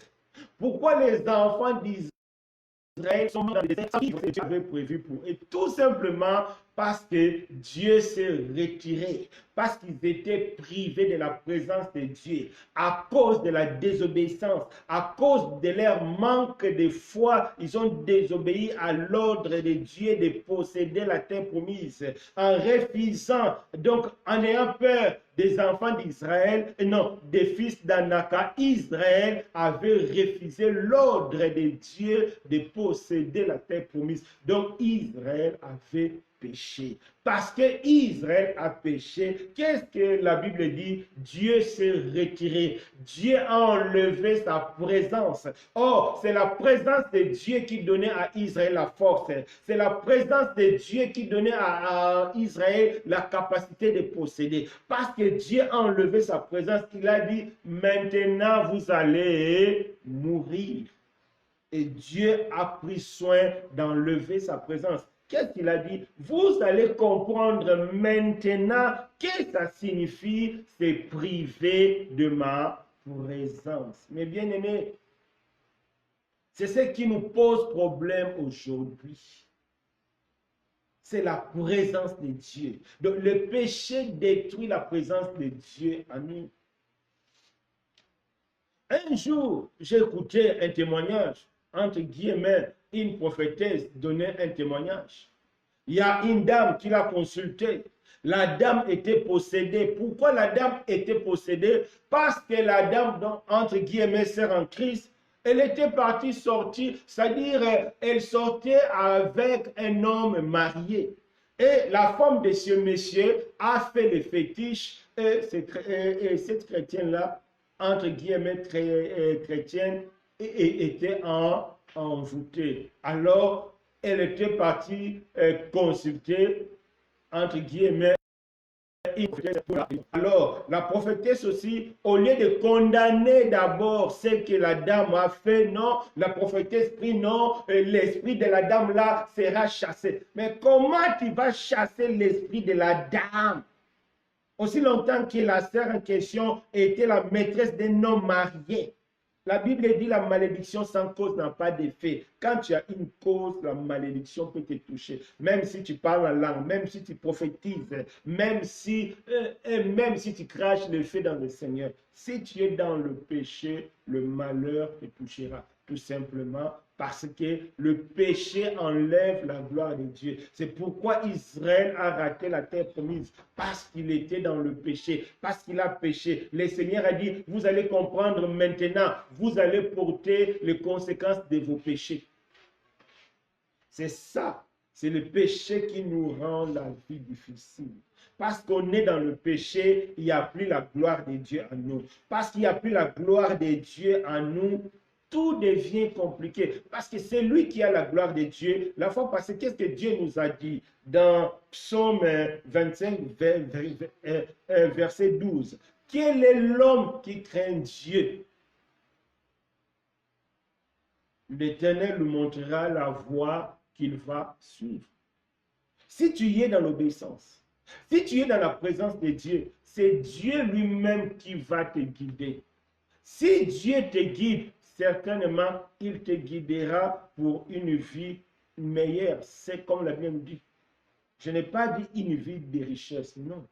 Pourquoi les enfants d'Israël sont dans le désert sans que Dieu avait prévu pour eux? Tout simplement parce que Dieu s'est retiré, parce qu'ils étaient privés de la présence de Dieu, à cause de la désobéissance, à cause de leur manque de foi. Ils ont désobéi à l'ordre de Dieu de posséder la terre promise, en refusant, donc en ayant peur des enfants d'Israël, non, des fils d'Anaka. Israël avait refusé l'ordre de Dieu de posséder la terre promise. Donc Israël avait péché. Parce que Israël a péché, qu'est-ce que la Bible dit? Dieu s'est retiré. Dieu a enlevé sa présence. Or, c'est la présence de Dieu qui donnait à Israël la force. C'est la présence de Dieu qui donnait à Israël la capacité de posséder. Parce que Dieu a enlevé sa présence, il a dit, maintenant vous allez mourir. Et Dieu a pris soin d'enlever sa présence. Qu'est-ce qu'il a dit? Vous allez comprendre maintenant qu'est-ce que ça signifie, c'est privé de ma présence. Mes bien-aimés, c'est ce qui nous pose problème aujourd'hui. C'est la présence de Dieu. Donc le péché détruit la présence de Dieu en nous. Un jour, j'ai écouté un témoignage. entre guillemets, une prophétesse donnait un témoignage. Il y a une dame qui l'a consulté. La dame était possédée. Pourquoi la dame était possédée? Parce que la dame, entre guillemets, sœur en Christ, elle était partie sortir, c'est-à-dire elle sortait avec un homme marié. Et la femme de ce monsieur a fait le fétiche et cette chrétienne-là, entre guillemets, chrétienne, était envoûtée. Alors, elle était partie consulter, entre guillemets, alors, la prophétesse aussi, au lieu de condamner d'abord ce que la dame a fait, non, la prophétesse prie, non, l'esprit de la dame là sera chassé. Mais comment tu vas chasser l'esprit de la dame? Aussi longtemps que la sœur en question était la maîtresse d'un homme marié. La Bible dit la malédiction sans cause n'a pas d'effet. Quand tu as une cause, la malédiction peut te toucher. Même si tu parles en langue, même si tu prophétises, même si tu craches le feu dans le Seigneur. Si tu es dans le péché, le malheur te touchera. Tout simplement parce que le péché enlève la gloire de Dieu. C'est pourquoi Israël a raté la terre promise. Parce qu'il était dans le péché, parce qu'il a péché. Le Seigneur a dit, vous allez comprendre maintenant, vous allez porter les conséquences de vos péchés. C'est ça, c'est le péché qui nous rend la vie difficile. Parce qu'on est dans le péché, il n'y a plus la gloire de Dieu en nous. Parce qu'il n'y a plus la gloire de Dieu en nous, tout devient compliqué. Parce que c'est lui qui a la gloire de Dieu. La fois passée, qu'est-ce que Dieu nous a dit dans Psaume 25, verset 12? Quel est l'homme qui craint Dieu? L'Éternel lui montrera la voie qu'il va suivre. Si tu y es dans l'obéissance, si tu es dans la présence de Dieu, c'est Dieu lui-même qui va te guider. Si Dieu te guide, certainement, il te guidera pour une vie meilleure. C'est comme la Bible dit. Je n'ai pas dit une vie de richesse, non.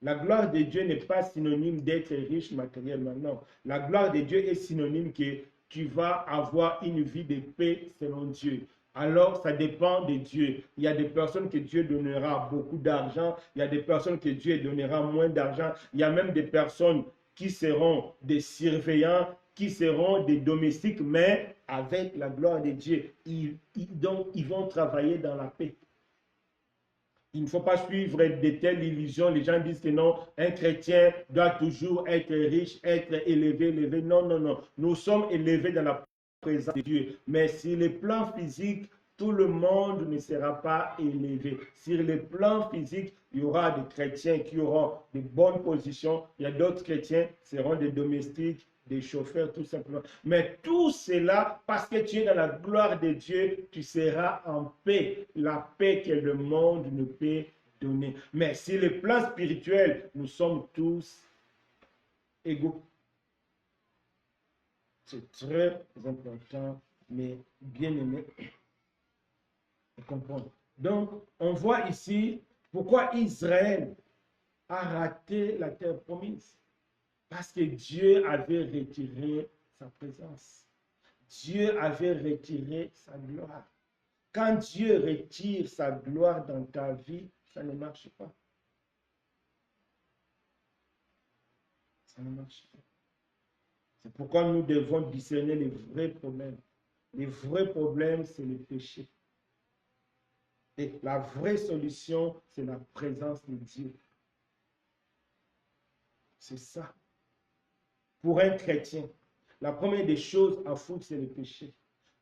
La gloire de Dieu n'est pas synonyme d'être riche matériellement, non. La gloire de Dieu est synonyme que tu vas avoir une vie de paix selon Dieu. Alors, ça dépend de Dieu. Il y a des personnes que Dieu donnera beaucoup d'argent. Il y a des personnes que Dieu donnera moins d'argent. Il y a même des personnes qui seront des surveillants, qui seront des domestiques, mais avec la gloire de Dieu. Donc, ils vont travailler dans la paix. Il ne faut pas suivre de telles illusions. Les gens disent que non, un chrétien doit toujours être riche, être élevé, élevé. Non, non, non. Nous sommes élevés dans la présence de Dieu. Mais sur le plan physique, tout le monde ne sera pas élevé. Sur le plan physique, il y aura des chrétiens qui auront de bonnes positions. Il y a d'autres chrétiens qui seront des domestiques, des chauffeurs, tout simplement. Mais tout cela, parce que tu es dans la gloire de Dieu, tu seras en paix. La paix que le monde ne peut donner. Mais sur le plan spirituel, nous sommes tous égaux. C'est très important, mais bien aimé, de comprendre. Donc, on voit ici pourquoi Israël a raté la terre promise. Parce que Dieu avait retiré sa présence. Dieu avait retiré sa gloire. Quand Dieu retire sa gloire dans ta vie, ça ne marche pas. Ça ne marche pas. C'est pourquoi nous devons discerner les vrais problèmes. Les vrais problèmes, c'est le péché. Et la vraie solution, c'est la présence de Dieu. C'est ça. Pour un chrétien, la première des choses à foutre, c'est le péché.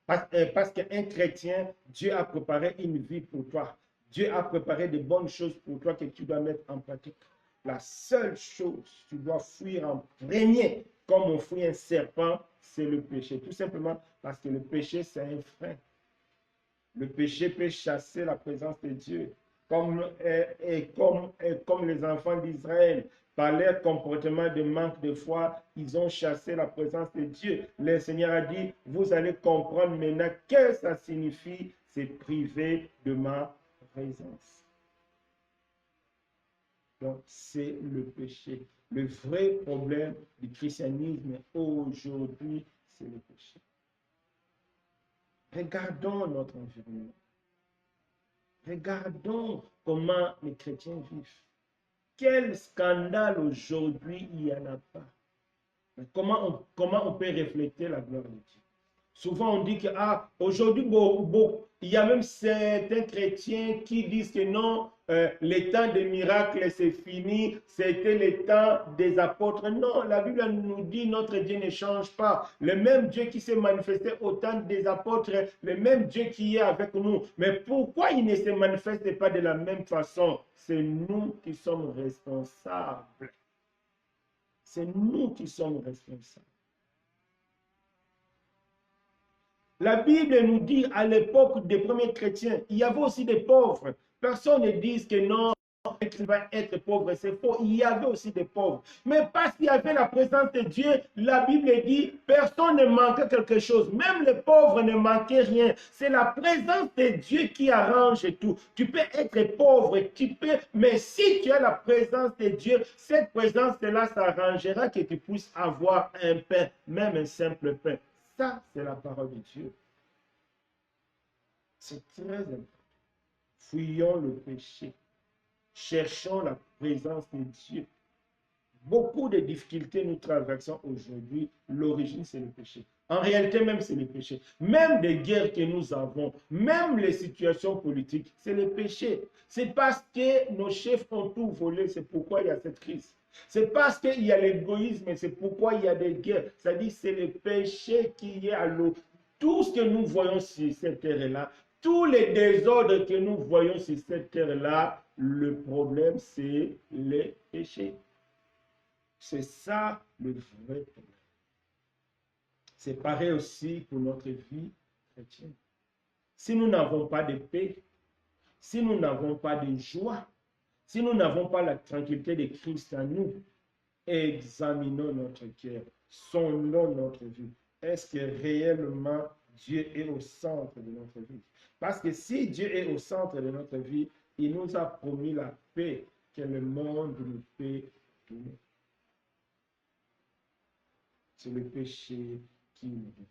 Parce qu'un chrétien, Dieu a préparé une vie pour toi. Dieu a préparé de bonnes choses pour toi que tu dois mettre en pratique. La seule chose que tu dois fuir en premier, comme on fuit un serpent, c'est le péché. Tout simplement parce que le péché, c'est un frein. Le péché peut chasser la présence de Dieu. Comme les enfants d'Israël, par leur comportement de manque de foi, ils ont chassé la présence de Dieu. Le Seigneur a dit, vous allez comprendre maintenant que ça signifie, c'est priver de ma présence. Donc, c'est le péché. Le vrai problème du christianisme aujourd'hui, c'est le péché. Regardons notre environnement. Regardons comment les chrétiens vivent. Quel scandale aujourd'hui il n'y en a pas. Mais comment on peut refléter la gloire de Dieu? Souvent, on dit que aujourd'hui, il y a même certains chrétiens qui disent que non, les temps des miracles, c'est fini, c'était les temps des apôtres. Non, la Bible nous dit notre Dieu ne change pas. Le même Dieu qui s'est manifesté au temps des apôtres, le même Dieu qui est avec nous. Mais pourquoi il ne se manifeste pas de la même façon? C'est nous qui sommes responsables. C'est nous qui sommes responsables. La Bible nous dit à l'époque des premiers chrétiens, il y avait aussi des pauvres. Personne ne dit que non, il va être pauvre, c'est faux. Il y avait aussi des pauvres. Mais parce qu'il y avait la présence de Dieu, la Bible dit, personne ne manquait quelque chose. Même les pauvres ne manquaient rien. C'est la présence de Dieu qui arrange tout. Tu peux être pauvre, mais si tu as la présence de Dieu, cette présence-là s'arrangera que tu puisses avoir un pain, même un simple pain. Ça, c'est la parole de Dieu. C'est très important. Fuyons le péché. Cherchons la présence de Dieu. Beaucoup de difficultés nous traversons aujourd'hui. L'origine, c'est le péché. En réalité, même, c'est le péché. Même des guerres que nous avons, même les situations politiques, c'est le péché. C'est parce que nos chefs ont tout volé. C'est pourquoi il y a cette crise. C'est parce qu'il y a l'égoïsme, c'est pourquoi il y a des guerres. C'est-à-dire c'est le péché qui est à l'eau. Tout ce que nous voyons sur cette terre-là, tous les désordres que nous voyons sur cette terre-là, le problème, c'est le péché. C'est ça le vrai problème. C'est pareil aussi pour notre vie chrétienne. Si nous n'avons pas de paix, si nous n'avons pas de joie, si nous n'avons pas la tranquillité de Christ en nous, examinons notre cœur, sondons notre vie. Est-ce que réellement Dieu est au centre de notre vie? Parce que si Dieu est au centre de notre vie, il nous a promis la paix que le monde ne peut donner. C'est le péché qui nous donne.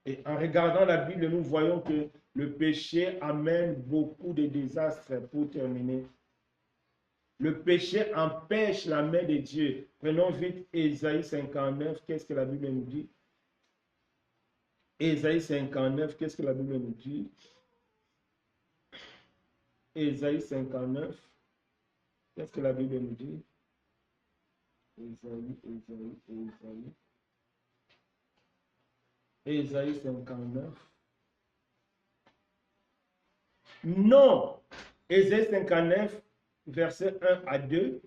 Et en regardant la Bible, nous voyons que le péché amène beaucoup de désastres. Pour terminer, le péché empêche la main de Dieu. Prenons vite Ésaïe 59. Qu'est-ce que la Bible nous dit? Ésaïe 59, qu'est-ce que la Bible nous dit? Ésaïe 59, qu'est-ce que la Bible nous dit? Ésaïe 59. Non. Ésaïe 59, verset 1 à 2.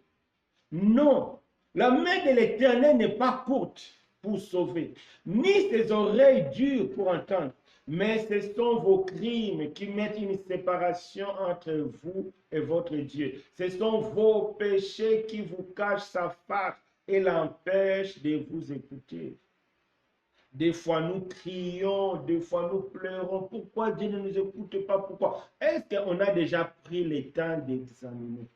Non. La main de l'Éternel n'est pas courte pour sauver, ni ses oreilles dures pour entendre. Mais ce sont vos crimes qui mettent une séparation entre vous et votre Dieu. Ce sont vos péchés qui vous cachent sa face et l'empêchent de vous écouter. Des fois, nous crions, des fois, nous pleurons. Pourquoi Dieu ne nous écoute pas? Pourquoi? Est-ce qu'on a déjà pris le temps d'examiner?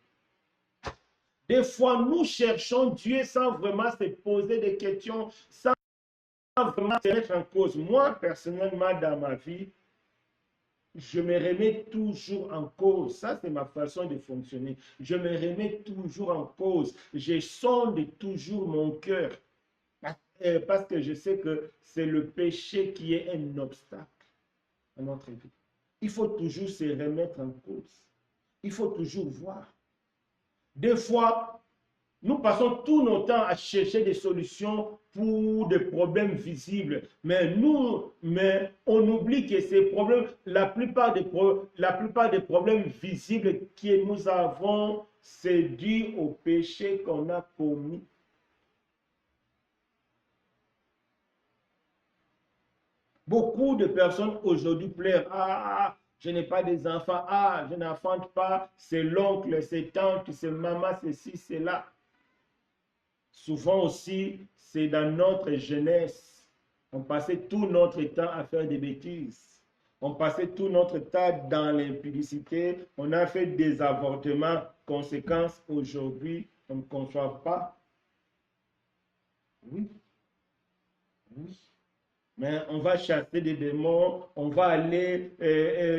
Des fois, nous cherchons Dieu sans vraiment se poser des questions, sans vraiment se mettre en cause. Moi, personnellement, dans ma vie, je me remets toujours en cause. Ça, c'est ma façon de fonctionner. Je me remets toujours en cause. Je sonde toujours mon cœur. Parce que je sais que c'est le péché qui est un obstacle à notre vie. Il faut toujours se remettre en cause. Il faut toujours voir. Des fois, nous passons tout notre temps à chercher des solutions pour des problèmes visibles. Mais on oublie que ces problèmes, la plupart des problèmes visibles que nous avons, c'est dû au péché qu'on a commis. Beaucoup de personnes aujourd'hui pleurent. Je n'ai pas des enfants. Je n'enfante pas. C'est l'oncle, c'est tante, c'est maman, c'est ci, c'est là. Souvent aussi, c'est dans notre jeunesse. On passait tout notre temps à faire des bêtises. On passait tout notre temps dans l'impudicité. On a fait des avortements. Conséquence, aujourd'hui, on ne conçoit pas. Oui. Oui. Mais on va chasser des démons, on va aller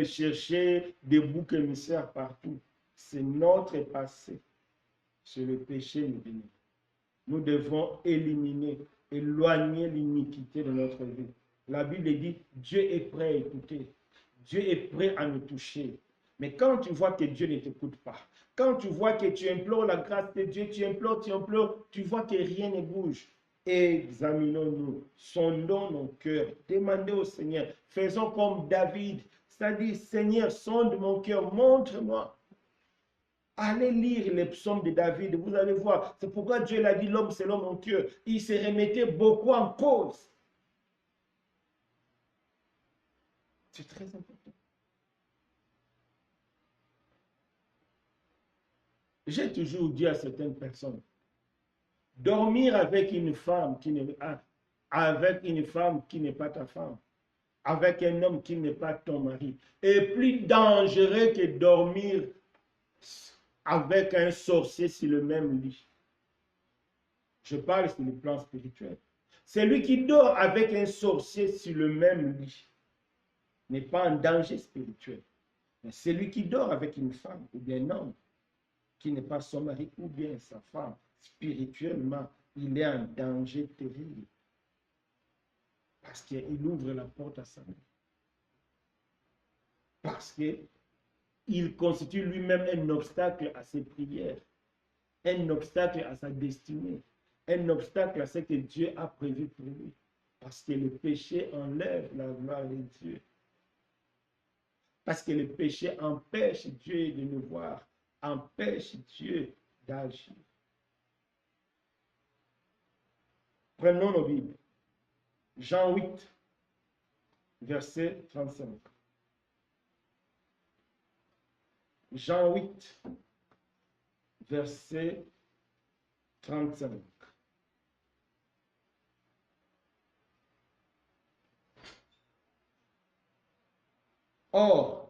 chercher des boucs émissaires partout. C'est notre passé. C'est le péché, nous dit. Nous devons éliminer, éloigner l'iniquité de notre vie. La Bible dit, Dieu est prêt à écouter. Dieu est prêt à nous toucher. Mais quand tu vois que Dieu ne t'écoute pas, quand tu vois que tu implores la grâce de Dieu, tu implores, tu vois que rien ne bouge. Examinons-nous, sondons nos cœurs, demandez au Seigneur, faisons comme David, c'est-à-dire, Seigneur, sonde mon cœur, montre-moi. Allez lire les psaumes de David, vous allez voir. C'est pourquoi Dieu l'a dit, l'homme selon mon cœur. Il se remettait beaucoup en cause. C'est très important. J'ai toujours dit à certaines personnes, dormir avec une femme qui n'est pas ta femme, avec un homme qui n'est pas ton mari, est plus dangereux que dormir avec un sorcier sur le même lit. Je parle sur le plan spirituel. Celui qui dort avec un sorcier sur le même lit n'est pas en danger spirituel. Mais celui qui dort avec une femme ou bien un homme qui n'est pas son mari ou bien sa femme, spirituellement, il est en danger terrible. Parce qu'il ouvre la porte à sa vie. Parce qu'il constitue lui-même un obstacle à ses prières, un obstacle à sa destinée, un obstacle à ce que Dieu a prévu pour lui. Parce que le péché enlève la gloire de Dieu. Parce que le péché empêche Dieu de nous voir, empêche Dieu d'agir. Prenons nos Bibles. Jean 8, verset 35. Jean 8, verset 35. Or,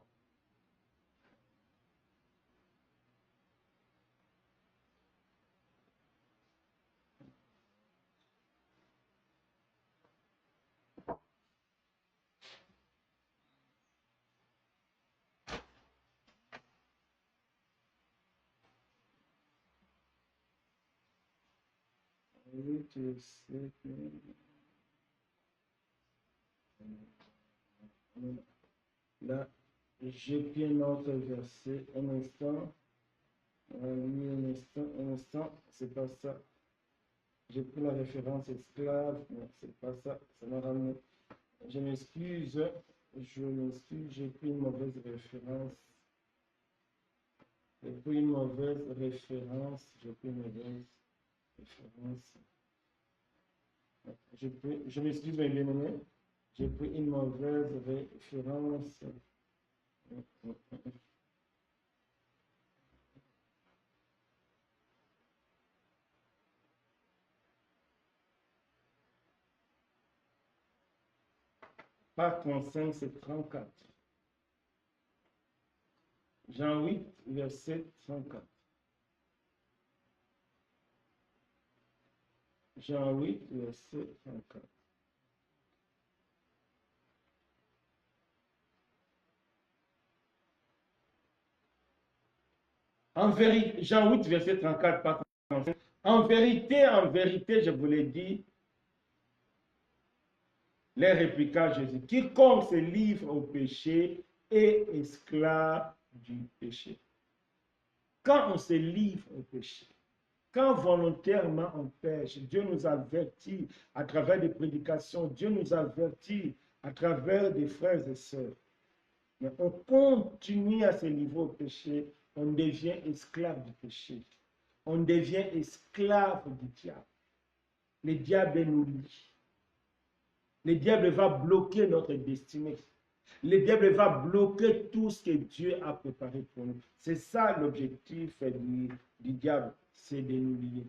là, j'ai pris un autre verset, un instant, un instant, c'est pas ça. J'ai pris la référence esclave, non, c'est pas ça, ça m'a ramené. Je m'excuse, j'ai pris une mauvaise référence. J'ai pris une mauvaise référence. Je m'excuse, mes bien-aimés. J'ai pris une mauvaise référence. Pas 35, c'est 34. Jean 8, verset 34. Jean 8, verset 34. En vérité, Jean 8, verset 34, pas 35. En vérité, je vous l'ai dit, les répliqua Jésus, quiconque se livre au péché est esclave du péché. Quand on se livre au péché, quand volontairement on pêche, Dieu nous avertit à travers des prédications, Dieu nous avertit à travers des frères et sœurs. Mais on continue à se livrer au péché, on devient esclave du péché. On devient esclave du diable. Le diable nous lie. Le diable va bloquer notre destinée. Le diable va bloquer tout ce que Dieu a préparé pour nous. C'est ça l'objectif du diable, c'est de nous lier.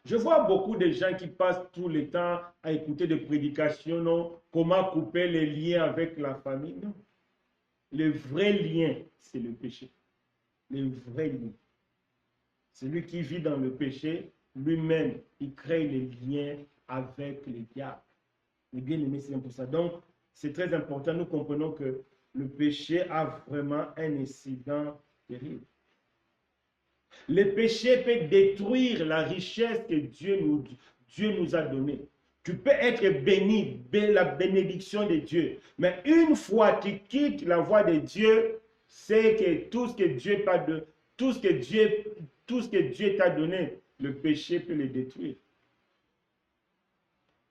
Je vois beaucoup de gens qui passent tout le temps à écouter des prédications, non? Comment couper les liens avec la famille, non? Le vrai lien, c'est le péché. Le vrai lien. Celui qui vit dans le péché, lui-même, il crée les liens avec le diable. Et bien aimé, c'est pour ça. Donc, c'est très important. Nous comprenons que le péché a vraiment un incident terrible. Le péché peut détruire la richesse que Dieu nous a donnée. Tu peux être béni, la bénédiction de Dieu. Mais une fois que tu quittes la voie de Dieu, c'est que tout ce que Dieu t'a donné, tout ce que Dieu t'a donné, le péché peut le détruire.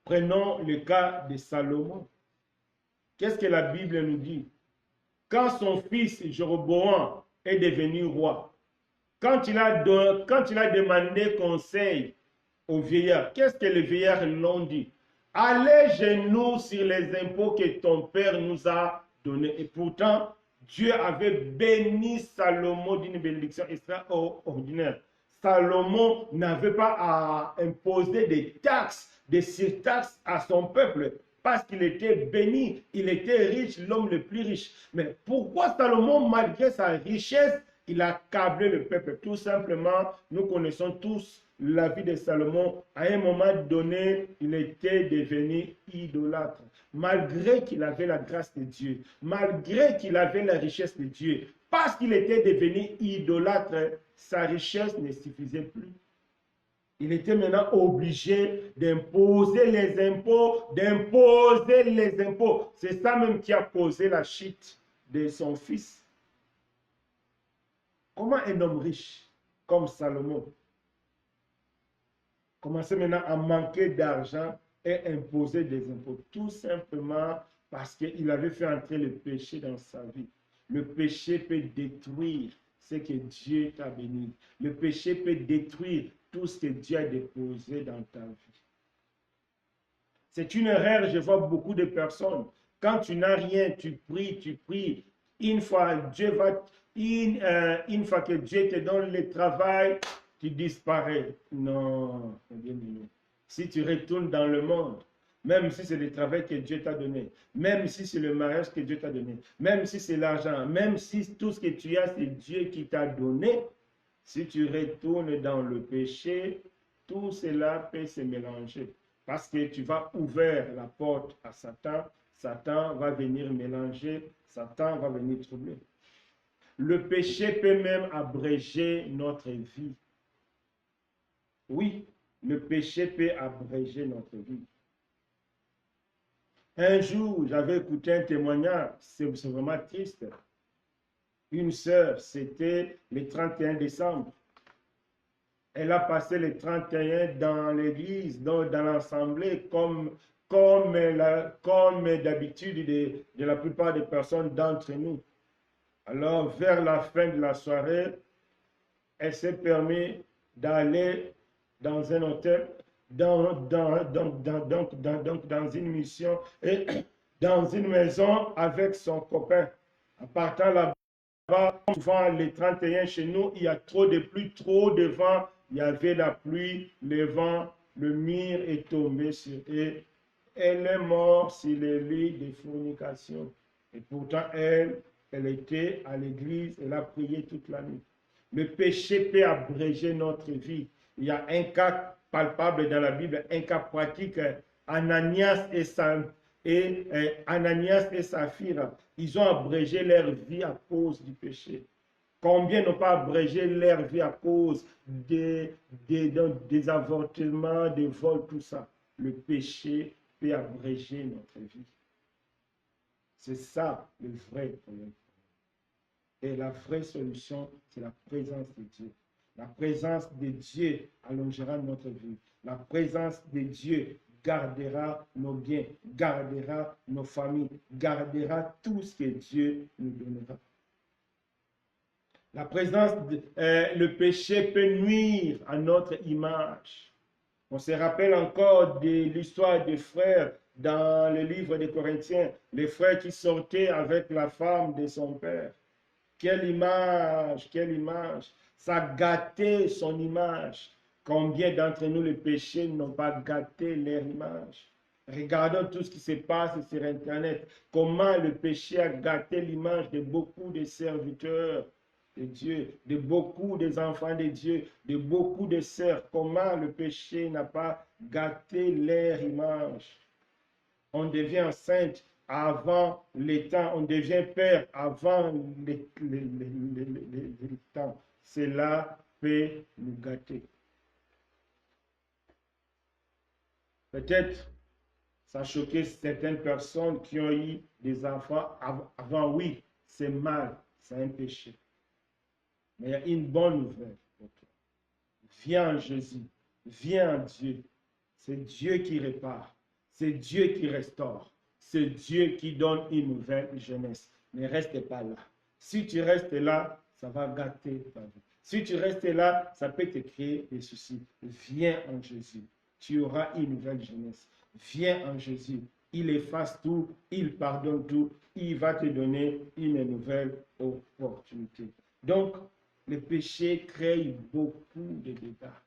Prenons le cas de Salomon. Qu'est-ce que la Bible nous dit? Quand son fils Jéroboam est devenu roi, quand il a demandé conseil aux vieillards, qu'est-ce que les vieillards l'ont dit? Allège-nous sur les impôts que ton père nous a donnés. Et pourtant, Dieu avait béni Salomon d'une bénédiction extraordinaire. Salomon n'avait pas à imposer des taxes, des surtaxes à son peuple parce qu'il était béni, il était riche, l'homme le plus riche. Mais pourquoi Salomon, malgré sa richesse, il a câblé le peuple? Tout simplement, nous connaissons tous la vie de Salomon. À un moment donné, il était devenu idolâtre. Malgré qu'il avait la grâce de Dieu, malgré qu'il avait la richesse de Dieu, parce qu'il était devenu idolâtre, sa richesse ne suffisait plus. Il était maintenant obligé d'imposer les impôts, C'est ça même qui a causé la chute de son fils. Comment un homme riche comme Salomon commençait maintenant à manquer d'argent et imposer des impôts? Tout simplement parce qu'il avait fait entrer le péché dans sa vie. Le péché peut détruire ce que Dieu t'a béni. Le péché peut détruire tout ce que Dieu a déposé dans ta vie. C'est une erreur, je vois beaucoup de personnes. Quand tu n'as rien, tu pries. Une fois que Dieu te donne le travail, tu disparais. Non, bien aimé. Si tu retournes dans le monde, même si c'est le travail que Dieu t'a donné, même si c'est le mariage que Dieu t'a donné, même si c'est l'argent, même si tout ce que tu as, c'est Dieu qui t'a donné, si tu retournes dans le péché, tout cela peut se mélanger. Parce que tu vas ouvrir la porte à Satan, Satan va venir mélanger, Satan va venir troubler. Le péché peut même abréger notre vie. Oui, le péché peut abréger notre vie. Un jour, j'avais écouté un témoignage, c'est vraiment triste. Une sœur, c'était le 31 décembre. Elle a passé le 31 dans l'église, dans l'assemblée, comme d'habitude de la plupart des personnes d'entre nous. Alors, vers la fin de la soirée, elle s'est permis d'aller dans un hôtel, dans une mission et dans une maison avec son copain. En partant là-bas, souvent les 31 chez nous, il y a trop de pluie, trop de vent. Il y avait la pluie, le vent, le mur est tombé sur elle. Elle est morte sur le lit de fornication. Et pourtant, elle était à l'église, elle a prié toute la nuit. Le péché peut abréger notre vie. Il y a un cas palpable dans la Bible, un cas pratique. Ananias et Saphira, ils ont abrégé leur vie à cause du péché. Combien n'ont pas abrégé leur vie à cause des avortements, des vols, tout ça? Le péché peut abréger notre vie. C'est ça le vrai problème. Et la vraie solution, c'est la présence de Dieu. La présence de Dieu allongera notre vie. La présence de Dieu gardera nos biens, gardera nos familles, gardera tout ce que Dieu nous donnera. La présence, le péché peut nuire à notre image. On se rappelle encore de l'histoire des frères dans le livre des Corinthiens, les frères qui sortaient avec la femme de son père. Quelle image, quelle image. Ça gâtait son image. Combien d'entre nous, les péchés n'ont pas gâté leur image? Regardons tout ce qui se passe sur Internet. Comment le péché a gâté l'image de beaucoup de serviteurs de Dieu, de beaucoup des enfants de Dieu, de beaucoup de sœurs. Comment le péché n'a pas gâté leur image? on devient enceinte avant les temps, on devient père avant les temps. Cela peut nous gâter. Peut-être ça a choqué certaines personnes qui ont eu des enfants avant. Oui, c'est mal, c'est un péché. Mais il y a une bonne nouvelle pour toi. Viens en Jésus, viens en Dieu. C'est Dieu qui répare, c'est Dieu qui restaure, c'est Dieu qui donne une nouvelle jeunesse. Ne reste pas là. Si tu restes là, ça va gâter ta vie. Si tu restes là, ça peut te créer des soucis. Viens en Jésus, tu auras une nouvelle jeunesse. Viens en Jésus, il efface tout, il pardonne tout, il va te donner une nouvelle opportunité. Donc, le péché crée beaucoup de dégâts.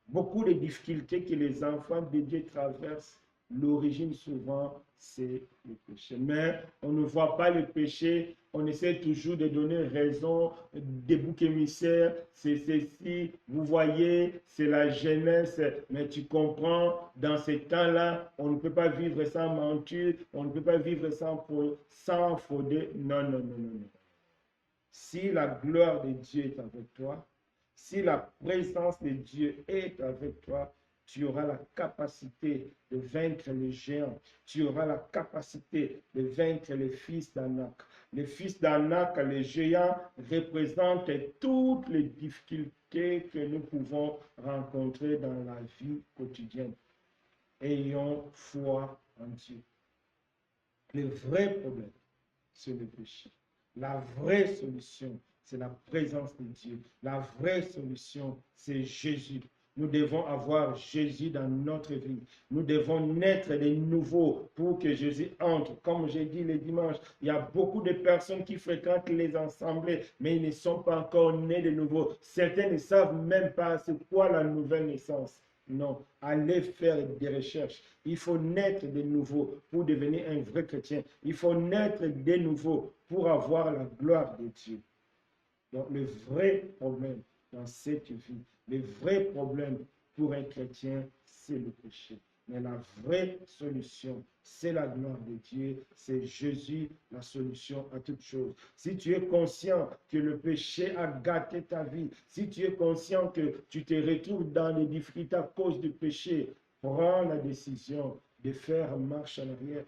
Beaucoup de difficultés que les enfants de Dieu traversent, l'origine souvent, c'est le péché. Mais on ne voit pas le péché, on essaie toujours de donner raison, des boucs émissaires, c'est ceci, vous voyez, c'est la jeunesse, mais tu comprends, dans ces temps-là, on ne peut pas vivre sans mentir, on ne peut pas vivre sans frauder. Non, non, non, non, non. Si la gloire de Dieu est avec toi, si la présence de Dieu est avec toi, tu auras la capacité de vaincre les géants. Tu auras la capacité de vaincre les fils d'Anak. Les fils d'Anak, les géants, représentent toutes les difficultés que nous pouvons rencontrer dans la vie quotidienne. Ayons foi en Dieu. Le vrai problème, c'est le péché. La vraie solution, c'est la présence de Dieu. La vraie solution, c'est Jésus. Nous devons avoir Jésus dans notre vie. Nous devons naître de nouveau pour que Jésus entre. Comme j'ai dit le dimanche, il y a beaucoup de personnes qui fréquentent les assemblées, mais ils ne sont pas encore nés de nouveau. Certains ne savent même pas c'est quoi la nouvelle naissance. Non, allez faire des recherches. Il faut naître de nouveau pour devenir un vrai chrétien. Il faut naître de nouveau pour avoir la gloire de Dieu. Donc le vrai problème dans cette vie, le vrai problème pour un chrétien, c'est le péché. Mais la vraie solution, c'est la gloire de Dieu, c'est Jésus, la solution à toutes choses. Si tu es conscient que le péché a gâté ta vie, si tu es conscient que tu te retrouves dans les difficultés à cause du péché, prends la décision de faire marche en arrière.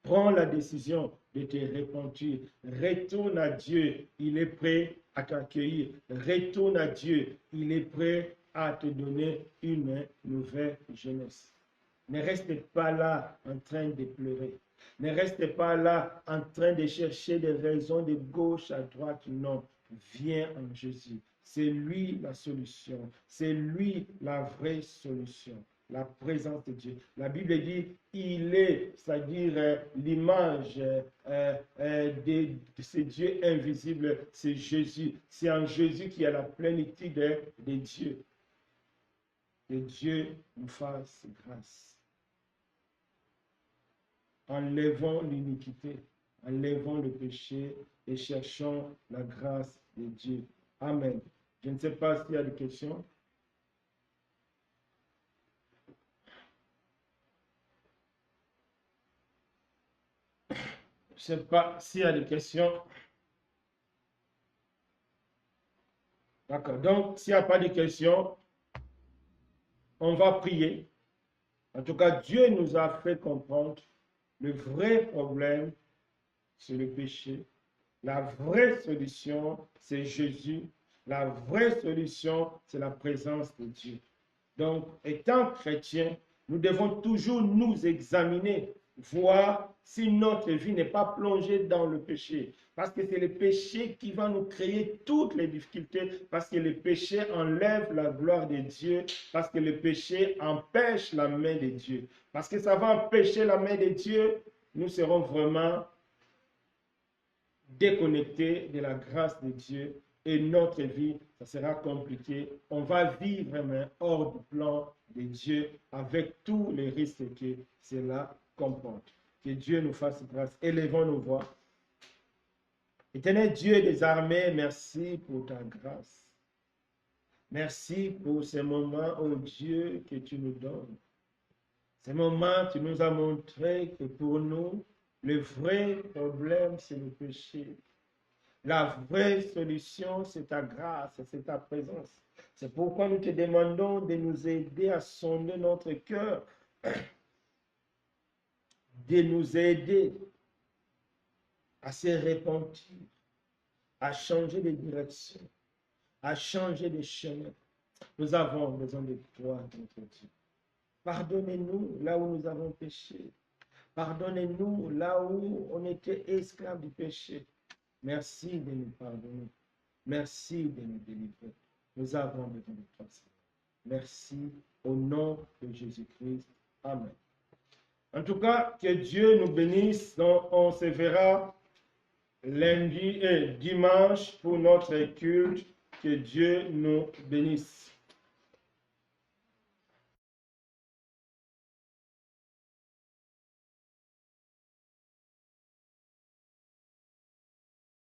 Prends la décision de te repentir. Retourne à Dieu, il est prêt à t'accueillir. Retourne à Dieu, il est prêt à te donner une nouvelle jeunesse. Ne reste pas là en train de pleurer. Ne reste pas là en train de chercher des raisons de gauche à droite. Non, viens en Jésus. C'est lui la solution. C'est lui la vraie solution. La présence de Dieu. La Bible dit, il est, c'est-à-dire l'image de ce Dieu invisible, c'est Jésus. C'est en Jésus qu'il y a la plénitude de Dieu. Que Dieu nous fasse grâce. Enlevons l'iniquité, enlevons le péché et cherchons la grâce de Dieu. Amen. Je ne sais pas s'il y a des questions. Je ne sais pas s'il y a des questions. D'accord. Donc, s'il n'y a pas de questions, on va prier. En tout cas, Dieu nous a fait comprendre le vrai problème, c'est le péché. La vraie solution, c'est Jésus. La vraie solution, c'est la présence de Dieu. Donc, étant chrétien, nous devons toujours nous examiner, voir si notre vie n'est pas plongée dans le péché. Parce que c'est le péché qui va nous créer toutes les difficultés, parce que le péché enlève la gloire de Dieu, parce que le péché empêche la main de Dieu. Parce que ça va empêcher la main de Dieu, nous serons vraiment déconnectés de la grâce de Dieu et notre vie, ça sera compliqué. On va vivre mais hors du plan de Dieu avec tous les risques que cela comporte. Que Dieu nous fasse grâce. Élevons nos voix. Éternel Dieu des armées, merci pour ta grâce. Merci pour ces moments, oh Dieu, que tu nous donnes. Ce moment, tu nous as montré que pour nous, le vrai problème, c'est le péché. La vraie solution, c'est ta grâce, c'est ta présence. C'est pourquoi nous te demandons de nous aider à sonder notre cœur, de nous aider à se repentir, à changer de direction, à changer de chemin. Nous avons besoin de toi, notre Dieu. Pardonnez-nous là où nous avons péché. Pardonnez-nous là où on était esclaves du péché. Merci de nous pardonner. Merci de nous délivrer. Nous avons besoin de toi, Seigneur. Merci au nom de Jésus-Christ. Amen. En tout cas, que Dieu nous bénisse. Donc, on se verra lundi et dimanche pour notre culte. Que Dieu nous bénisse.